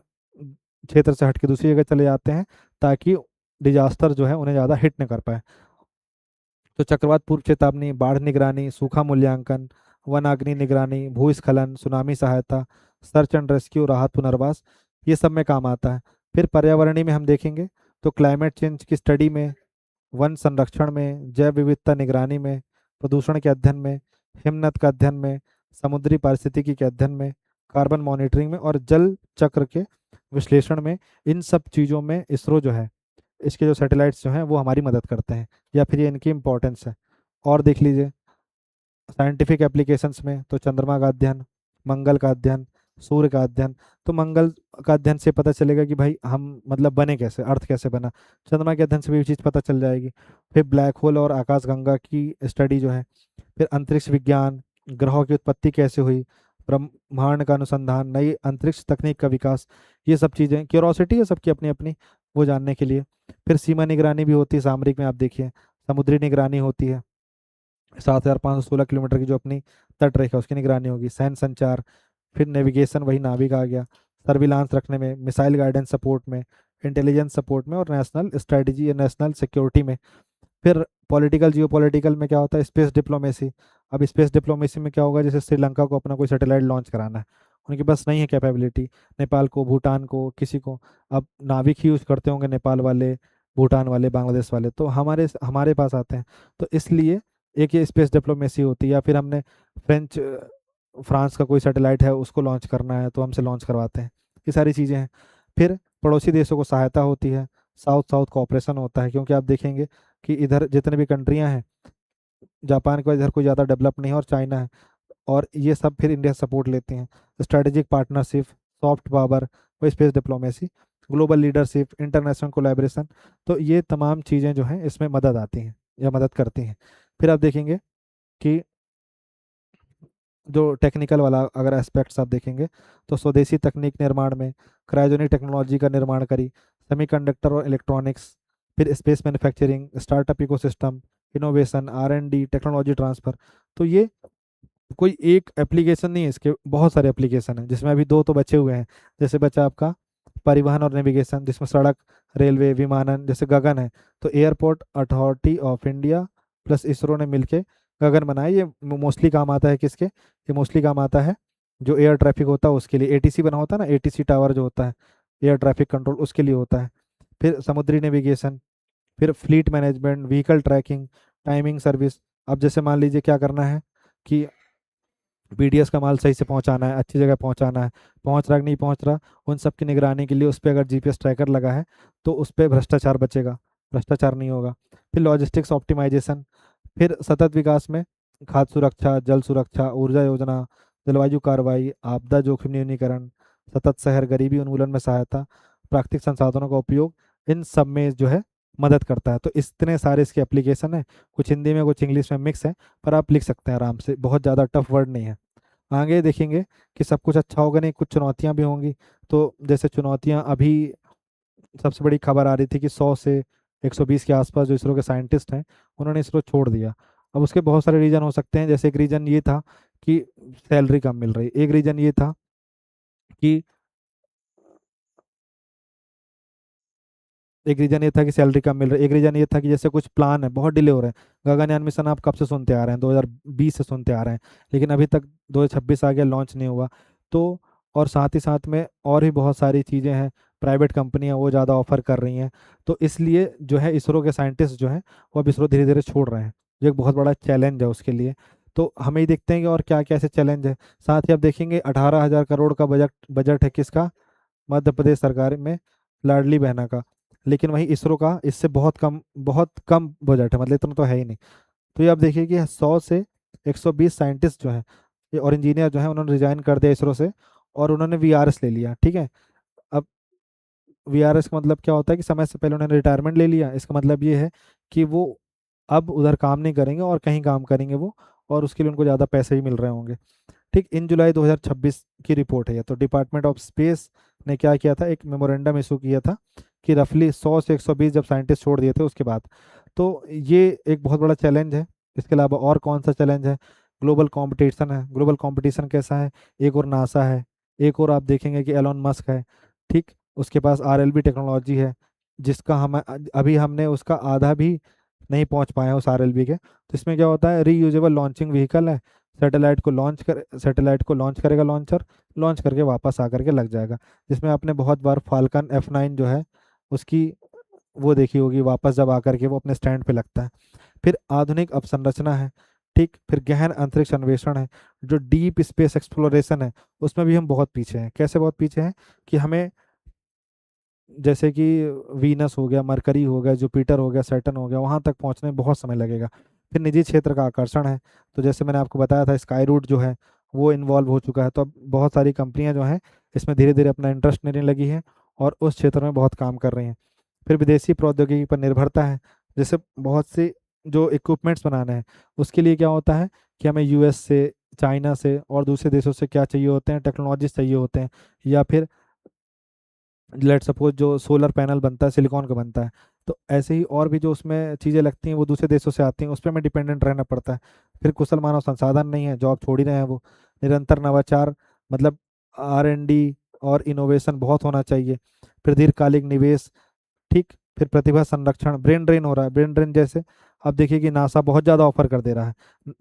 क्षेत्र से हट के दूसरी जगह चले जाते हैं, ताकि डिजास्टर जो है उन्हें ज़्यादा हिट न कर पाए। तो चक्रवात पूर्व चेतावनी, बाढ़ निगरानी, सूखा मूल्यांकन, वन अग्नि निगरानी, भूस्खलन, सुनामी सहायता, सर्च एंड रेस्क्यू, राहत पुनर्वास, ये सब में काम आता है। फिर पर्यावरणीय में हम देखेंगे तो क्लाइमेट चेंज की स्टडी में, वन संरक्षण में, जैव विविधता निगरानी में, प्रदूषण के अध्ययन में, हिमनद का अध्ययन में, समुद्री पारिस्थितिकी के अध्ययन में, कार्बन मॉनिटरिंग में और जल चक्र के विश्लेषण में, इन सब चीज़ों में इसरो जो है, इसके जो सैटेलाइट्स जो हैं वो हमारी मदद करते हैं, या फिर ये इनकी इम्पोर्टेंस है। और देख लीजिए साइंटिफिक एप्लीकेशंस में तो चंद्रमा का अध्ययन, मंगल का अध्ययन, सूर्य का अध्ययन। तो मंगल का अध्ययन से पता चलेगा कि भाई हम मतलब बने कैसे, अर्थ कैसे बना। चंद्रमा के अध्ययन से भी चीज़ पता चल जाएगी। फिर ब्लैक होल और आकाशगंगा की स्टडी जो है, फिर अंतरिक्ष विज्ञान, ग्रहों की उत्पत्ति कैसे हुई, ब्रह्मांड का अनुसंधान, नई अंतरिक्ष तकनीक का विकास, ये सब चीज़ें क्यूरोसिटी है सबकी अपनी अपनी, वो जानने के लिए। फिर सीमा निगरानी भी होती है सामरिक में, आप देखिए समुद्री निगरानी होती है, 7,516 किलोमीटर की जो अपनी तट रेखा उसकी निगरानी होगी। सैन्य संचार, फिर नेविगेशन, वही नाविक आ गया, सर्विलांस रखने में, मिसाइल गाइडेंस सपोर्ट में, इंटेलिजेंस सपोर्ट में और नेशनल स्ट्रेटजी या नेशनल सिक्योरिटी में। फिर पॉलिटिकल जियोपॉलिटिकल में क्या होता है, स्पेस डिप्लोमेसी। अब स्पेस डिप्लोमेसी में क्या होगा, जैसे श्रीलंका को अपना कोई सैटेलाइट लॉन्च कराना है, उनके पास नहीं है कैपेबिलिटी, नेपाल को, भूटान को, किसी को। अब नाविक ही यूज करते होंगे नेपाल वाले, भूटान वाले, बांग्लादेश वाले, तो हमारे पास आते हैं। तो इसलिए एक ये स्पेस डिप्लोमेसी होती है। या फिर हमने फ्रेंच फ्रांस का कोई सैटेलाइट है उसको लॉन्च करना है तो हमसे लॉन्च करवाते हैं। ये सारी चीज़ें हैं। फिर पड़ोसी देशों को सहायता होती है, साउथ साउथ कोऑपरेशन होता है, क्योंकि आप देखेंगे कि इधर जितने भी कंट्रियां हैं, जापान के बाद इधर कोई ज़्यादा डेवलप नहीं है और चाइना है, और ये सब फिर इंडिया सपोर्ट लेते हैं। स्ट्रेटेजिक पार्टनरशिप, सॉफ्ट पावर, कोई space diplomacy, global leadership, international collaboration, तो ये तमाम चीज़ें जो हैं इसमें मदद आती हैं या मदद करती हैं। फिर आप देखेंगे कि जो टेक्निकल वाला अगर एस्पेक्ट्स आप देखेंगे तो स्वदेशी तकनीक निर्माण में क्रायोजेनिक टेक्नोलॉजी का निर्माण करी, सेमीकंडक्टर और इलेक्ट्रॉनिक्स, फिर space manufacturing, startup ecosystem, innovation, R&D, technology transfer. तो ये कोई एक एप्लीकेशन नहीं है, इसके बहुत सारे एप्लीकेशन हैं, जिसमें अभी दो तो बचे हुए हैं। जैसे बचा आपका परिवहन और नेविगेशन, जिसमें सड़क, रेलवे, विमानन, जैसे गगन है तो airport authority of India plus ISRO ने मिलके गगन बनाया। ये मोस्टली काम आता है किसके, ये मोस्टली काम आता है जो एयर ट्रैफिक होता है उसके लिए, ATC बना होता है ना, ATC टावर जो होता है, एयर ट्रैफिक कंट्रोल, उसके लिए होता है। फिर समुद्री नेविगेशन, फिर fleet management, vehicle tracking, timing service. अब जैसे मान लीजिए क्या करना है कि BDS का माल सही से पहुंचाना है, अच्छी जगह पहुंचाना है, पहुंच रहा कि नहीं पहुंच रहा, उन सब की निगरानी के लिए उस पर अगर GPS ट्रैकर लगा है तो उस पर भ्रष्टाचार बचेगा, भ्रष्टाचार नहीं होगा। फिर लॉजिस्टिक्स ऑप्टिमाइजेशन, फिर सतत विकास में खाद्य सुरक्षा, जल सुरक्षा, ऊर्जा योजना, जलवायु कार्रवाई, आपदा जोखिम न्यूनीकरण, सतत शहर, गरीबी उन्मूलन में सहायता, प्राकृतिक संसाधनों का उपयोग, इन सब में जो है मदद करता है। तो इतने सारे इसके एप्लीकेशन है, कुछ हिंदी में कुछ इंग्लिश में मिक्स है, पर आप लिख सकते हैं आराम से, बहुत ज़्यादा टफ वर्ड नहीं है। आगे देखेंगे कि सब कुछ अच्छा होगा नहीं, कुछ चुनौतियां भी होंगी। तो जैसे चुनौतियां अभी सबसे बड़ी खबर आ रही थी कि 100 से 120 के आसपास जो इसरो के साइंटिस्ट हैं उन्होंने इसरो छोड़ दिया। अब उसके बहुत सारे रीजन हो सकते हैं, जैसे एक रीजन ये था कि सैलरी कम मिल रही, एक रीजन ये था कि एक रीजन ये था कि सैलरी कम मिल रही, एक रीजन ये था कि जैसे कुछ प्लान है बहुत डिले हो रहे हैं। गगनयान मिशन आप कब से सुनते आ रहे हैं, 2020 से सुनते आ रहे हैं, लेकिन अभी तक 2026 आ गया, लॉन्च नहीं हुआ। तो और साथ ही साथ में और भी बहुत सारी चीज़ें हैं, प्राइवेट कंपनियां वो ज़्यादा ऑफर कर रही हैं। तो इसलिए जो है इसरो के साइंटिस्ट जो हैं वो अब इसरो धीरे धीरे छोड़ रहे हैं, जो एक बहुत बड़ा चैलेंज है उसके लिए। तो हमें ही देखते हैं कि और क्या क्या ऐसे चैलेंज है। साथ ही आप देखेंगे 18,000 करोड़ का बजट बजट है किसका, मध्य प्रदेश सरकार में, लाडली बहना का। लेकिन वहीं इसरो का इससे बहुत कम बजट है, मतलब इतना तो है ही नहीं। तो ये आप देखिए कि 100 से 120 साइंटिस्ट जो हैं और इंजीनियर जो हैं उन्होंने रिजाइन कर दिया इसरो से, और उन्होंने VRS ले लिया, ठीक है। अब VRS का मतलब क्या होता है कि समय से पहले उन्होंने रिटायरमेंट ले लिया, इसका मतलब ये है कि वो अब उधर काम नहीं करेंगे और कहीं काम करेंगे वो, और उसके लिए उनको ज़्यादा पैसे भी मिल रहे होंगे। ठीक, इन जुलाई 2026 की रिपोर्ट है ये। तो डिपार्टमेंट ऑफ स्पेस ने क्या किया था, एक मेमोरेंडम इशू किया था कि रफली 100 से 120 जब साइंटिस्ट छोड़ दिए थे उसके बाद। तो ये एक बहुत बड़ा चैलेंज है। इसके अलावा और कौन सा चैलेंज है, ग्लोबल कंपटीशन है। ग्लोबल कंपटीशन कैसा है, एक और नासा है, एक और आप देखेंगे कि एलॉन मस्क है। ठीक, उसके पास आरएलवी टेक्नोलॉजी है, जिसका हम अभी हमने उसका आधा भी नहीं पहुंच पाए हैं उस आरएलवी के। तो इसमें क्या होता है, रीयूजेबल लॉन्चिंग व्हीकल है। सैटेलाइट को लॉन्च करेगा लॉन्चर, लॉन्च करके वापस आकर के लग जाएगा। जिसमें आपने बहुत बार फाल्कन F9 जो है उसकी वो देखी होगी, वापस जब आकर के वो अपने स्टैंड पे लगता है। फिर आधुनिक अवसंरचना है। ठीक, फिर गहन अंतरिक्ष अन्वेषण है, जो डीप स्पेस एक्सप्लोरेशन है, उसमें भी हम बहुत पीछे हैं। कैसे बहुत पीछे हैं कि हमें, जैसे कि वीनस हो गया, मरकरी हो गया, जुपिटर हो गया, सैटर्न हो गया, वहां तक पहुंचने में बहुत समय लगेगा। फिर निजी क्षेत्र का आकर्षण है। तो जैसे मैंने आपको बताया था, स्काई रूट जो है वो इन्वॉल्व हो चुका है। तो अब बहुत सारी कंपनियां जो हैं इसमें धीरे धीरे अपना इंटरेस्ट लेने लगी हैं और उस क्षेत्र में बहुत काम कर रही हैं। फिर विदेशी प्रौद्योगिकी पर निर्भरता है। जैसे बहुत से जो इक्विपमेंट्स बनाने हैं उसके लिए क्या होता है कि हमें यूएस से, चाइना से और दूसरे देशों से क्या चाहिए होते हैं, टेक्नोलॉजीज चाहिए होते हैं। या फिर लेट सपोज जो सोलर पैनल बनता है सिलिकॉन का बनता है, तो ऐसे ही और भी जो उसमें चीज़ें लगती हैं वो दूसरे देशों से आती हैं, उस पर हमें डिपेंडेंट रहना पड़ता है। फिर कुशल मानव संसाधन नहीं है, जॉब छोड़ ही रहे हैं वो। निरंतर नवाचार, मतलब R&D और इनोवेशन बहुत होना चाहिए। फिर दीर्घकालिक निवेश। ठीक, फिर प्रतिभा संरक्षण। ब्रेन ड्रेन हो रहा है, ब्रेन ड्रेन जैसे आप देखिए कि नासा बहुत ज़्यादा ऑफर कर दे रहा है।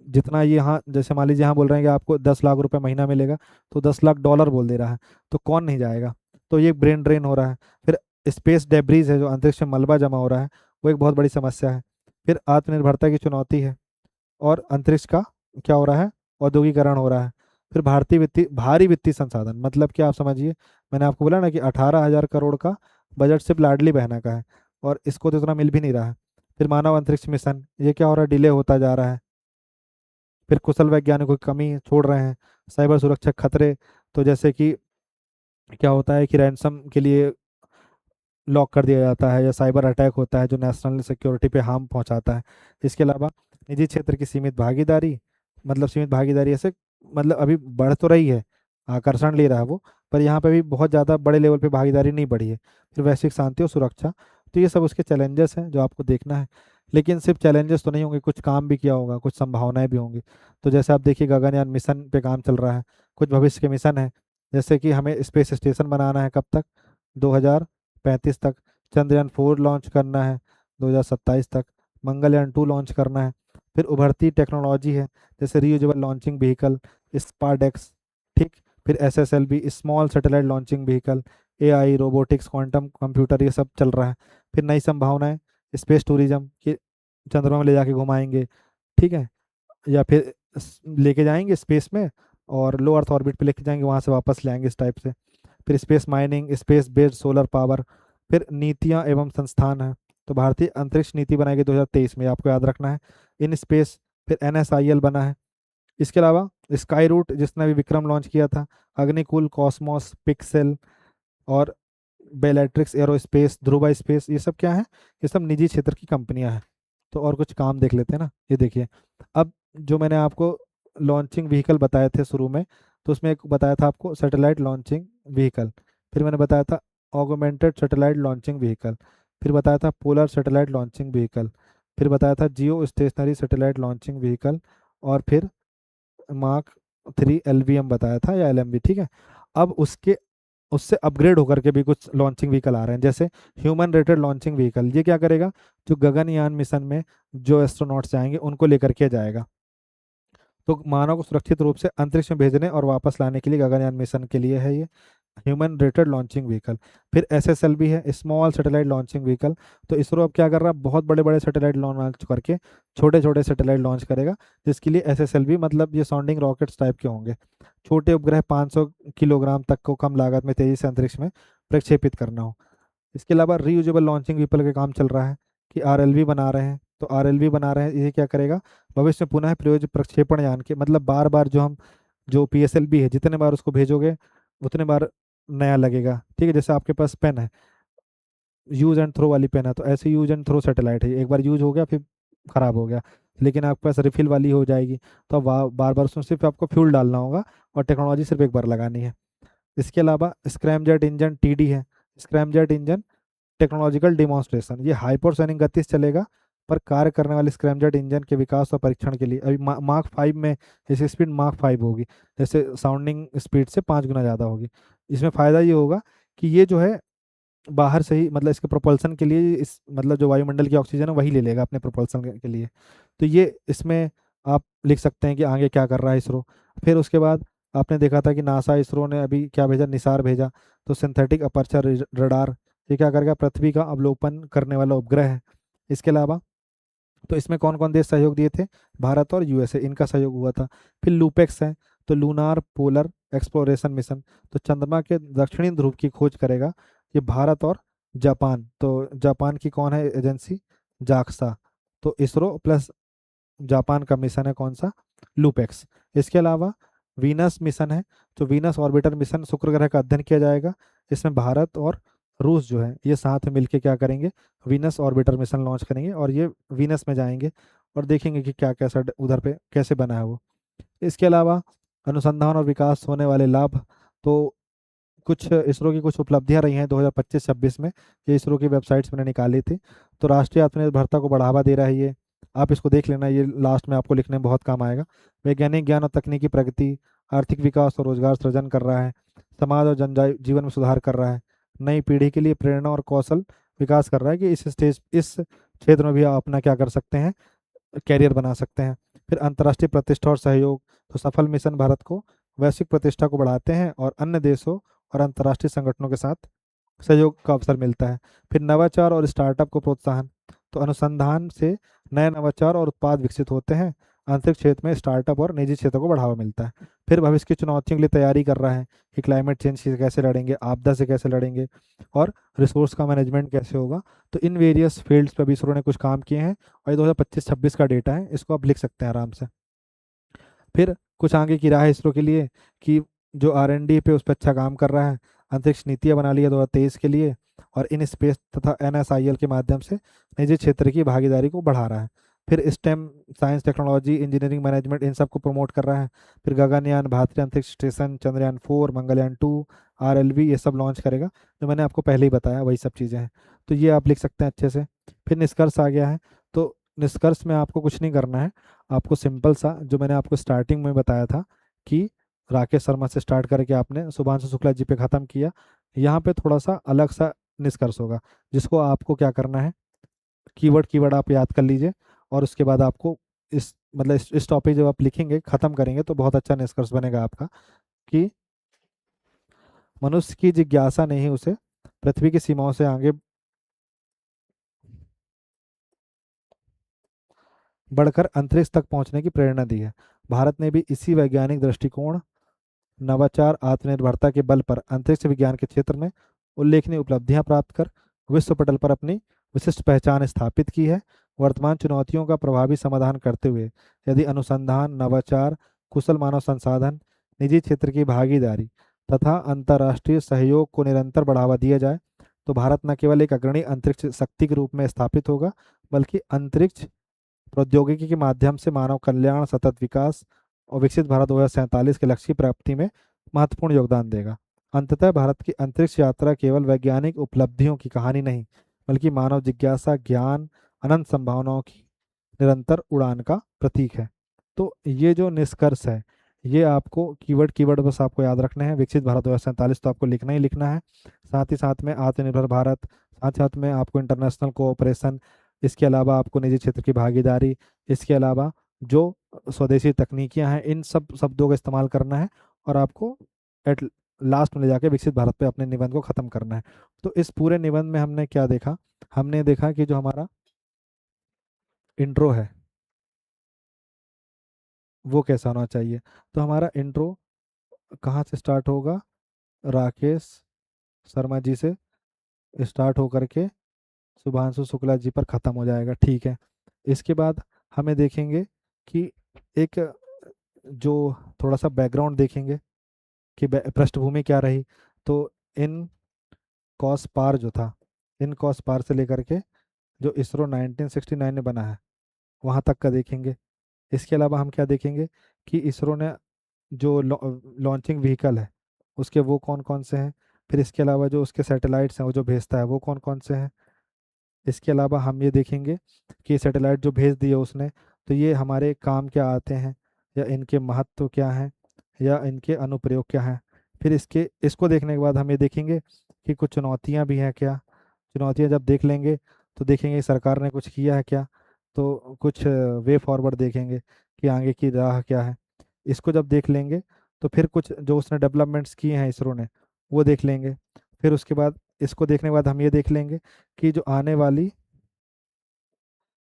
जितना ये यहाँ, जैसे मान लीजिए यहाँ बोल रहे हैं कि आपको 10 लाख रुपए महीना मिलेगा, तो 10 लाख डॉलर बोल दे रहा है, तो कौन नहीं जाएगा। तो ये ब्रेन ड्रेन हो रहा है। फिर स्पेस डेब्रीज है, जो अंतरिक्ष में मलबा जमा हो रहा है, वो एक बहुत बड़ी समस्या है। फिर आत्मनिर्भरता की चुनौती है। और अंतरिक्ष का क्या हो रहा है, औद्योगिकरण हो रहा है। फिर भारतीय वित्तीय, भारी वित्तीय संसाधन, मतलब क्या आप समझिए, मैंने आपको बोला ना कि 18,000 करोड़ का बजट सिर्फ लाडली बहना का है, और इसको तो इतना मिल भी नहीं रहा है। फिर मानव अंतरिक्ष मिशन, ये क्या हो रहा है, डिले होता जा रहा है। फिर कुशल वैज्ञानिकों की कमी छोड़ रहे हैं। साइबर सुरक्षा खतरे, तो जैसे कि क्या होता है कि रैंसम के लिए लॉक कर दिया जाता है, या साइबर अटैक होता है जो नेशनल सिक्योरिटी पे हार्म पहुंचाता है। इसके अलावा निजी क्षेत्र की सीमित भागीदारी, मतलब सीमित भागीदारी ऐसे, मतलब अभी बढ़ तो रही है, आकर्षण ले रहा है वो, पर यहाँ पे भी बहुत ज़्यादा बड़े लेवल पे भागीदारी नहीं बढ़ी है। फिर वैश्विक शांति और सुरक्षा, तो ये सब उसके चैलेंजेस हैं जो आपको देखना है। लेकिन सिर्फ चैलेंजेस तो नहीं होंगे, कुछ काम भी किया होगा, कुछ संभावनाएं भी होंगी। तो जैसे आप देखिए, गगनयान मिशन पे काम चल रहा है, कुछ भविष्य के मिशन है, जैसे कि हमें स्पेस स्टेशन बनाना है कब तक, 2035 तक। चंद्रयान 4 लॉन्च करना है 2027 तक। मंगलयान 2 लॉन्च करना है। फिर उभरती टेक्नोलॉजी है, जैसे रीयूजेबल लॉन्चिंग व्हीकल, स्पारडेक्स। ठीक, फिर SSLV, small satellite launching vehicle, AI, robotics, quantum computer, ये सब चल रहा है। फिर नई संभावनाएं, स्पेस टूरिज्म, कि चंद्रमा में ले जाके घुमाएंगे। ठीक है, या फिर लेके जाएंगे स्पेस में, और लो अर्थ ऑर्बिट पे लेके जाएंगे, वहां से वापस ले आएंगे इस टाइप से। फिर space mining, space based solar power. फिर नीतियां एवं संस्थान है। तो भारतीय अंतरिक्ष नीति बनाई गई 2023 में, आपको याद रखना है। इन स्पेस, फिर NSIL बना है। इसके अलावा स्काई रूट जिसने भी विक्रम लॉन्च किया था, अग्निकुल, कॉस्मोस, पिक्सेल और बेलेट्रिक्स एरोस्पेस, ध्रुवा स्पेस, ये सब क्या है, ये सब निजी क्षेत्र की कंपनियां हैं। तो और कुछ काम देख लेते हैं ना, ये देखिए। अब जो मैंने आपको लॉन्चिंग व्हीकल बताए थे शुरू में, तो उसमें एक बताया था आपको सैटेलाइट लॉन्चिंग व्हीकल। फिर मैंने बताया था ऑगमेंटेड सैटेलाइट लॉन्चिंग व्हीकल। फिर बताया था पोलर सैटेलाइट लॉन्चिंग व्हीकल। फिर बताया था जियो स्टेशनरी सैटेलाइट लॉन्चिंग व्हीकल। और फिर Mach 3 LVM बताया था, या LMV, ठीक है। अब उसके उससे अपग्रेड होकर के भी कुछ लॉन्चिंग व्हीकल आ रहे हैं, जैसे ह्यूमन रेटेड लॉन्चिंग व्हीकल। ये क्या करेगा, जो गगनयान मिशन में जो एस्ट्रोनॉट्स जाएंगे उनको लेकर के जाएगा। तो मानव को सुरक्षित रूप से अंतरिक्ष में भेजने और वापस लाने के लिए गगनयान मिशन के लिए है ये ह्यूमन रेटेड लॉन्चिंग व्हीकल। फिर SSLV है, स्मॉल सैटेलाइट लॉन्चिंग व्हीकल। तो इसरो अब क्या कर रहा है, बहुत बड़े बड़े सैटेलाइट लॉन्च करके छोटे छोटे सैटेलाइट लॉन्च करेगा, जिसके लिए SSLV, मतलब ये साउंडिंग रॉकेट्स टाइप के होंगे। छोटे उपग्रह 500 किलोग्राम तक को कम लागत में तेजी से अंतरिक्ष में प्रक्षेपित करना हो। इसके अलावा रीयूजेबल लॉन्चिंग व्हीकल का काम चल रहा है, कि RLV बना रहे हैं। तो RLV बना रहे हैं, ये क्या करेगा, भविष्य में पुनः प्रयोज्य प्रक्षेपण यान के, मतलब बार बार जो हम, जो PSLV है, जितने बार उसको भेजोगे उतने बार नया लगेगा। ठीक है, जैसे आपके पास पेन है, यूज एंड थ्रो वाली पेन है, तो ऐसे यूज एंड थ्रो सैटेलाइट है, एक बार यूज हो गया फिर ख़राब हो गया, लेकिन आपके पास रिफिल वाली हो जाएगी, तो अब बार बार उसमें सिर्फ आपको फ्यूल डालना होगा और टेक्नोलॉजी सिर्फ एक बार लगानी है। इसके अलावा स्क्रैमजेट इंजन TD है। स्क्रैमजेट इंजन टेक्नोलॉजिकल डिमॉन्स्ट्रेशन, ये हाइपरसोनिक गति से चलेगा, पर कार्य करने वाले स्क्रैमजेट इंजन के विकास और परीक्षण के लिए अभी मार्क 5 में इसकी स्पीड मार्क 5 होगी, जैसे साउंडिंग स्पीड से 5 गुना ज़्यादा होगी। इसमें फ़ायदा ये होगा कि ये जो है बाहर से ही, मतलब इसके प्रोपल्सन के लिए, इस मतलब जो वायुमंडल की ऑक्सीजन है वही ले लेगा अपने प्रोपल्सन के लिए। तो ये इसमें आप लिख सकते हैं कि आगे क्या कर रहा है इसरो। फिर उसके बाद आपने देखा था कि नासा इसरो ने अभी क्या भेजा, निसार भेजा। तो सिंथेटिक अपर्चर रडार, ये क्या करेगा, पृथ्वी का अवलोकन करने वाला उपग्रह है। इसके अलावा तो इसमें कौन कौन देश सहयोग दिए थे, भारत और USA, इनका सहयोग हुआ था। फिर लूपेक्स है, तो लूनार पोलर एक्सप्लोरेशन मिशन, तो चंद्रमा के दक्षिणी ध्रुव की खोज करेगा। ये भारत और जापान, तो जापान की कौन है एजेंसी, जाक्सा। तो इसरो प्लस जापान का मिशन है कौन सा, लूपेक्स। इसके अलावा वीनस मिशन है, तो वीनस ऑर्बिटर मिशन, शुक्र ग्रह का अध्ययन किया जाएगा। इसमें भारत और रूस जो है ये साथ में मिलकर क्या करेंगे, वीनस ऑर्बिटर मिशन लॉन्च करेंगे, और ये वीनस में जाएंगे और देखेंगे कि क्या कैसा उधर पे कैसे बना है वो। इसके अलावा अनुसंधान और विकास होने वाले लाभ, तो कुछ इसरो की कुछ उपलब्धियां रही हैं 2025-26 में, ये इसरो की वेबसाइट्स मैंने निकाली थी। तो राष्ट्रीय आत्मनिर्भरता को बढ़ावा दे रहा है ये, आप इसको देख लेना, ये लास्ट में आपको लिखने में बहुत काम आएगा। वैज्ञानिक ज्ञान और तकनीकी प्रगति, आर्थिक विकास और रोजगार सृजन कर रहा है, समाज और जन जीवन में सुधार कर रहा है, नई पीढ़ी के लिए प्रेरणा और कौशल विकास कर रहा है कि इस क्षेत्र में भी आप अपना क्या कर सकते हैं, कैरियर बना सकते हैं। फिर अंतर्राष्ट्रीय प्रतिष्ठा और सहयोग, तो सफल मिशन भारत को वैश्विक प्रतिष्ठा को बढ़ाते हैं और अन्य देशों और अंतर्राष्ट्रीय संगठनों के साथ सहयोग का अवसर मिलता है। फिर नवाचार और स्टार्टअप को प्रोत्साहन, तो अनुसंधान से नए नवाचार और उत्पाद विकसित होते हैं, अंतरिक्ष क्षेत्र में स्टार्टअप और निजी क्षेत्र को बढ़ावा मिलता है। फिर भविष्य की चुनौतियों के लिए तैयारी कर रहा है कि क्लाइमेट चेंज से कैसे लड़ेंगे, आपदा से कैसे लड़ेंगे, और रिसोर्स का मैनेजमेंट कैसे होगा। तो इन वेरियस फील्ड्स पर भी इसरो ने कुछ काम किए हैं, और ये 2025-26 का डेटा है, इसको आप लिख सकते हैं आराम से। फिर कुछ आगे की राह है इसरो के लिए कि जो R&D पे उस पर अच्छा काम कर रहा है, अंतरिक्ष नीतियाँ बना ली है 2023 के लिए, और इन स्पेस तथा NSIL के माध्यम से निजी क्षेत्र की भागीदारी को बढ़ा रहा है। फिर STEM, science technology engineering management, इन सब को प्रमोट कर रहा है। फिर गगनयान, भारतीय अंतरिक्ष स्टेशन, चंद्रयान 4, मंगलयान 2, RLV, ये सब लॉन्च करेगा, जो मैंने आपको पहले ही बताया वही सब चीज़ें हैं। तो ये आप लिख सकते हैं अच्छे से। फिर निष्कर्ष आ गया है, तो निष्कर्ष में आपको कुछ नहीं करना है, आपको सिंपल सा जो मैंने आपको स्टार्टिंग में बताया था कि राकेश शर्मा से स्टार्ट करके आपने शुभांशु शुक्ला जी पे ख़त्म किया, यहाँ पे थोड़ा सा अलग सा निष्कर्ष होगा, जिसको आपको क्या करना है, कीवर्ड कीवर्ड आप याद कर लीजिए, और उसके बाद आपको इस मतलब इस टॉपिक जब आप लिखेंगे ख़त्म करेंगे तो बहुत अच्छा निष्कर्ष बनेगा आपका कि मनुष्य की जिज्ञासा ने ही उसे पृथ्वी की सीमाओं से आगे बढ़कर अंतरिक्ष तक पहुंचने की प्रेरणा दी है। भारत ने भी इसी वैज्ञानिक दृष्टिकोण, नवाचार, आत्मनिर्भरता के बल पर अंतरिक्ष विज्ञान के क्षेत्र में उल्लेखनीय उपलब्धियां प्राप्त कर विश्व पटल पर अपनी विशिष्ट पहचान स्थापित की है। वर्तमान चुनौतियों का प्रभावी समाधान करते हुए यदि अनुसंधान, नवाचार, कुशल मानव संसाधन, निजी क्षेत्र की भागीदारी तथा अंतर्राष्ट्रीय सहयोग को निरंतर बढ़ावा दिया जाए, तो भारत न केवल एक अग्रणी अंतरिक्ष शक्ति के रूप में स्थापित होगा, बल्कि अंतरिक्ष प्रौद्योगिकी के माध्यम से मानव कल्याण, सतत विकास और विकसित भारत 2047 के लक्ष्य की प्राप्ति में महत्वपूर्ण योगदान देगा। अंततः भारत की अंतरिक्ष यात्रा केवल वैज्ञानिक उपलब्धियों की कहानी नहीं, बल्कि मानव जिज्ञासा, ज्ञान, अनंत संभावनाओं की निरंतर उड़ान का प्रतीक है। तो ये जो निष्कर्ष है, ये आपको कीवर्ड कीवर्ड बस आपको याद रखने हैं। विकसित भारत 2047 तो आपको लिखना ही लिखना है, साथ ही साथ में आत्मनिर्भर भारत, साथ साथ में आपको इंटरनेशनल कोऑपरेशन, इसके अलावा आपको निजी क्षेत्र की भागीदारी, इसके अलावा जो स्वदेशी तकनीकियां हैं, इन सब शब्दों का इस्तेमाल करना है, और आपको एट लास्ट में ले जाके विकसित भारत पे अपने निबंध को ख़त्म करना है। तो इस पूरे निबंध में हमने क्या देखा, हमने देखा कि जो हमारा इंट्रो है वो कैसा होना चाहिए। तो हमारा इंट्रो कहाँ से स्टार्ट होगा, राकेश शर्मा जी से स्टार्ट होकर के शुभांशु शुक्ला जी पर ख़त्म हो जाएगा, ठीक है। इसके बाद हमें देखेंगे कि एक जो थोड़ा सा बैकग्राउंड देखेंगे कि पृष्ठभूमि क्या रही। तो इन कॉस पार जो था, इन कॉस पार से लेकर के जो इसरो 1969 में बना है, वहाँ तक का देखेंगे। इसके अलावा हम क्या देखेंगे कि इसरो ने जो लॉन्चिंग व्हीकल है उसके वो कौन कौन से हैं। फिर इसके अलावा जो उसके सैटेलाइट्स हैं वो जो भेजता है वो कौन कौन से हैं। इसके अलावा हम ये देखेंगे कि सैटेलाइट जो भेज दिए उसने, तो ये हमारे काम क्या आते हैं, या इनके महत्व क्या हैं, या इनके अनुप्रयोग क्या हैं। फिर इसको देखने के बाद हम ये देखेंगे कि कुछ चुनौतियां भी हैं क्या। चुनौतियां जब देख लेंगे तो देखेंगे सरकार ने कुछ किया है क्या, तो कुछ वे फॉरवर्ड देखेंगे कि आगे की राह क्या है। इसको जब देख लेंगे तो फिर कुछ जो उसने डेवलपमेंट्स किए हैं इसरो ने वो देख लेंगे। फिर उसके बाद इसको देखने के बाद हम ये देख लेंगे कि जो आने वाली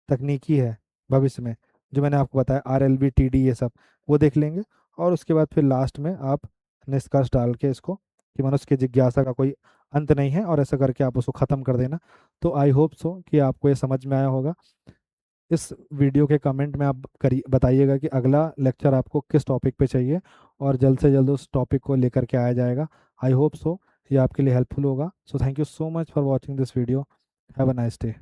तकनीकी है भविष्य में, जो मैंने आपको बताया RLB TD ये सब, वो देख लेंगे। और उसके बाद फिर लास्ट में आप निष्कर्ष डाल के इसको कि मनुष्य की जिज्ञासा का कोई अंत नहीं है, और ऐसा करके आप उसको ख़त्म कर देना। तो आई होप सो कि आपको ये समझ में आया होगा। इस वीडियो के कमेंट में आप करिए, बताइएगा कि अगला लेक्चर आपको किस टॉपिक पे चाहिए, और जल्द से जल्द उस टॉपिक को लेकर के आया जाएगा। आई होप सो ये आपके लिए हेल्पफुल होगा। So thank you so much for watching this video. Have a nice day.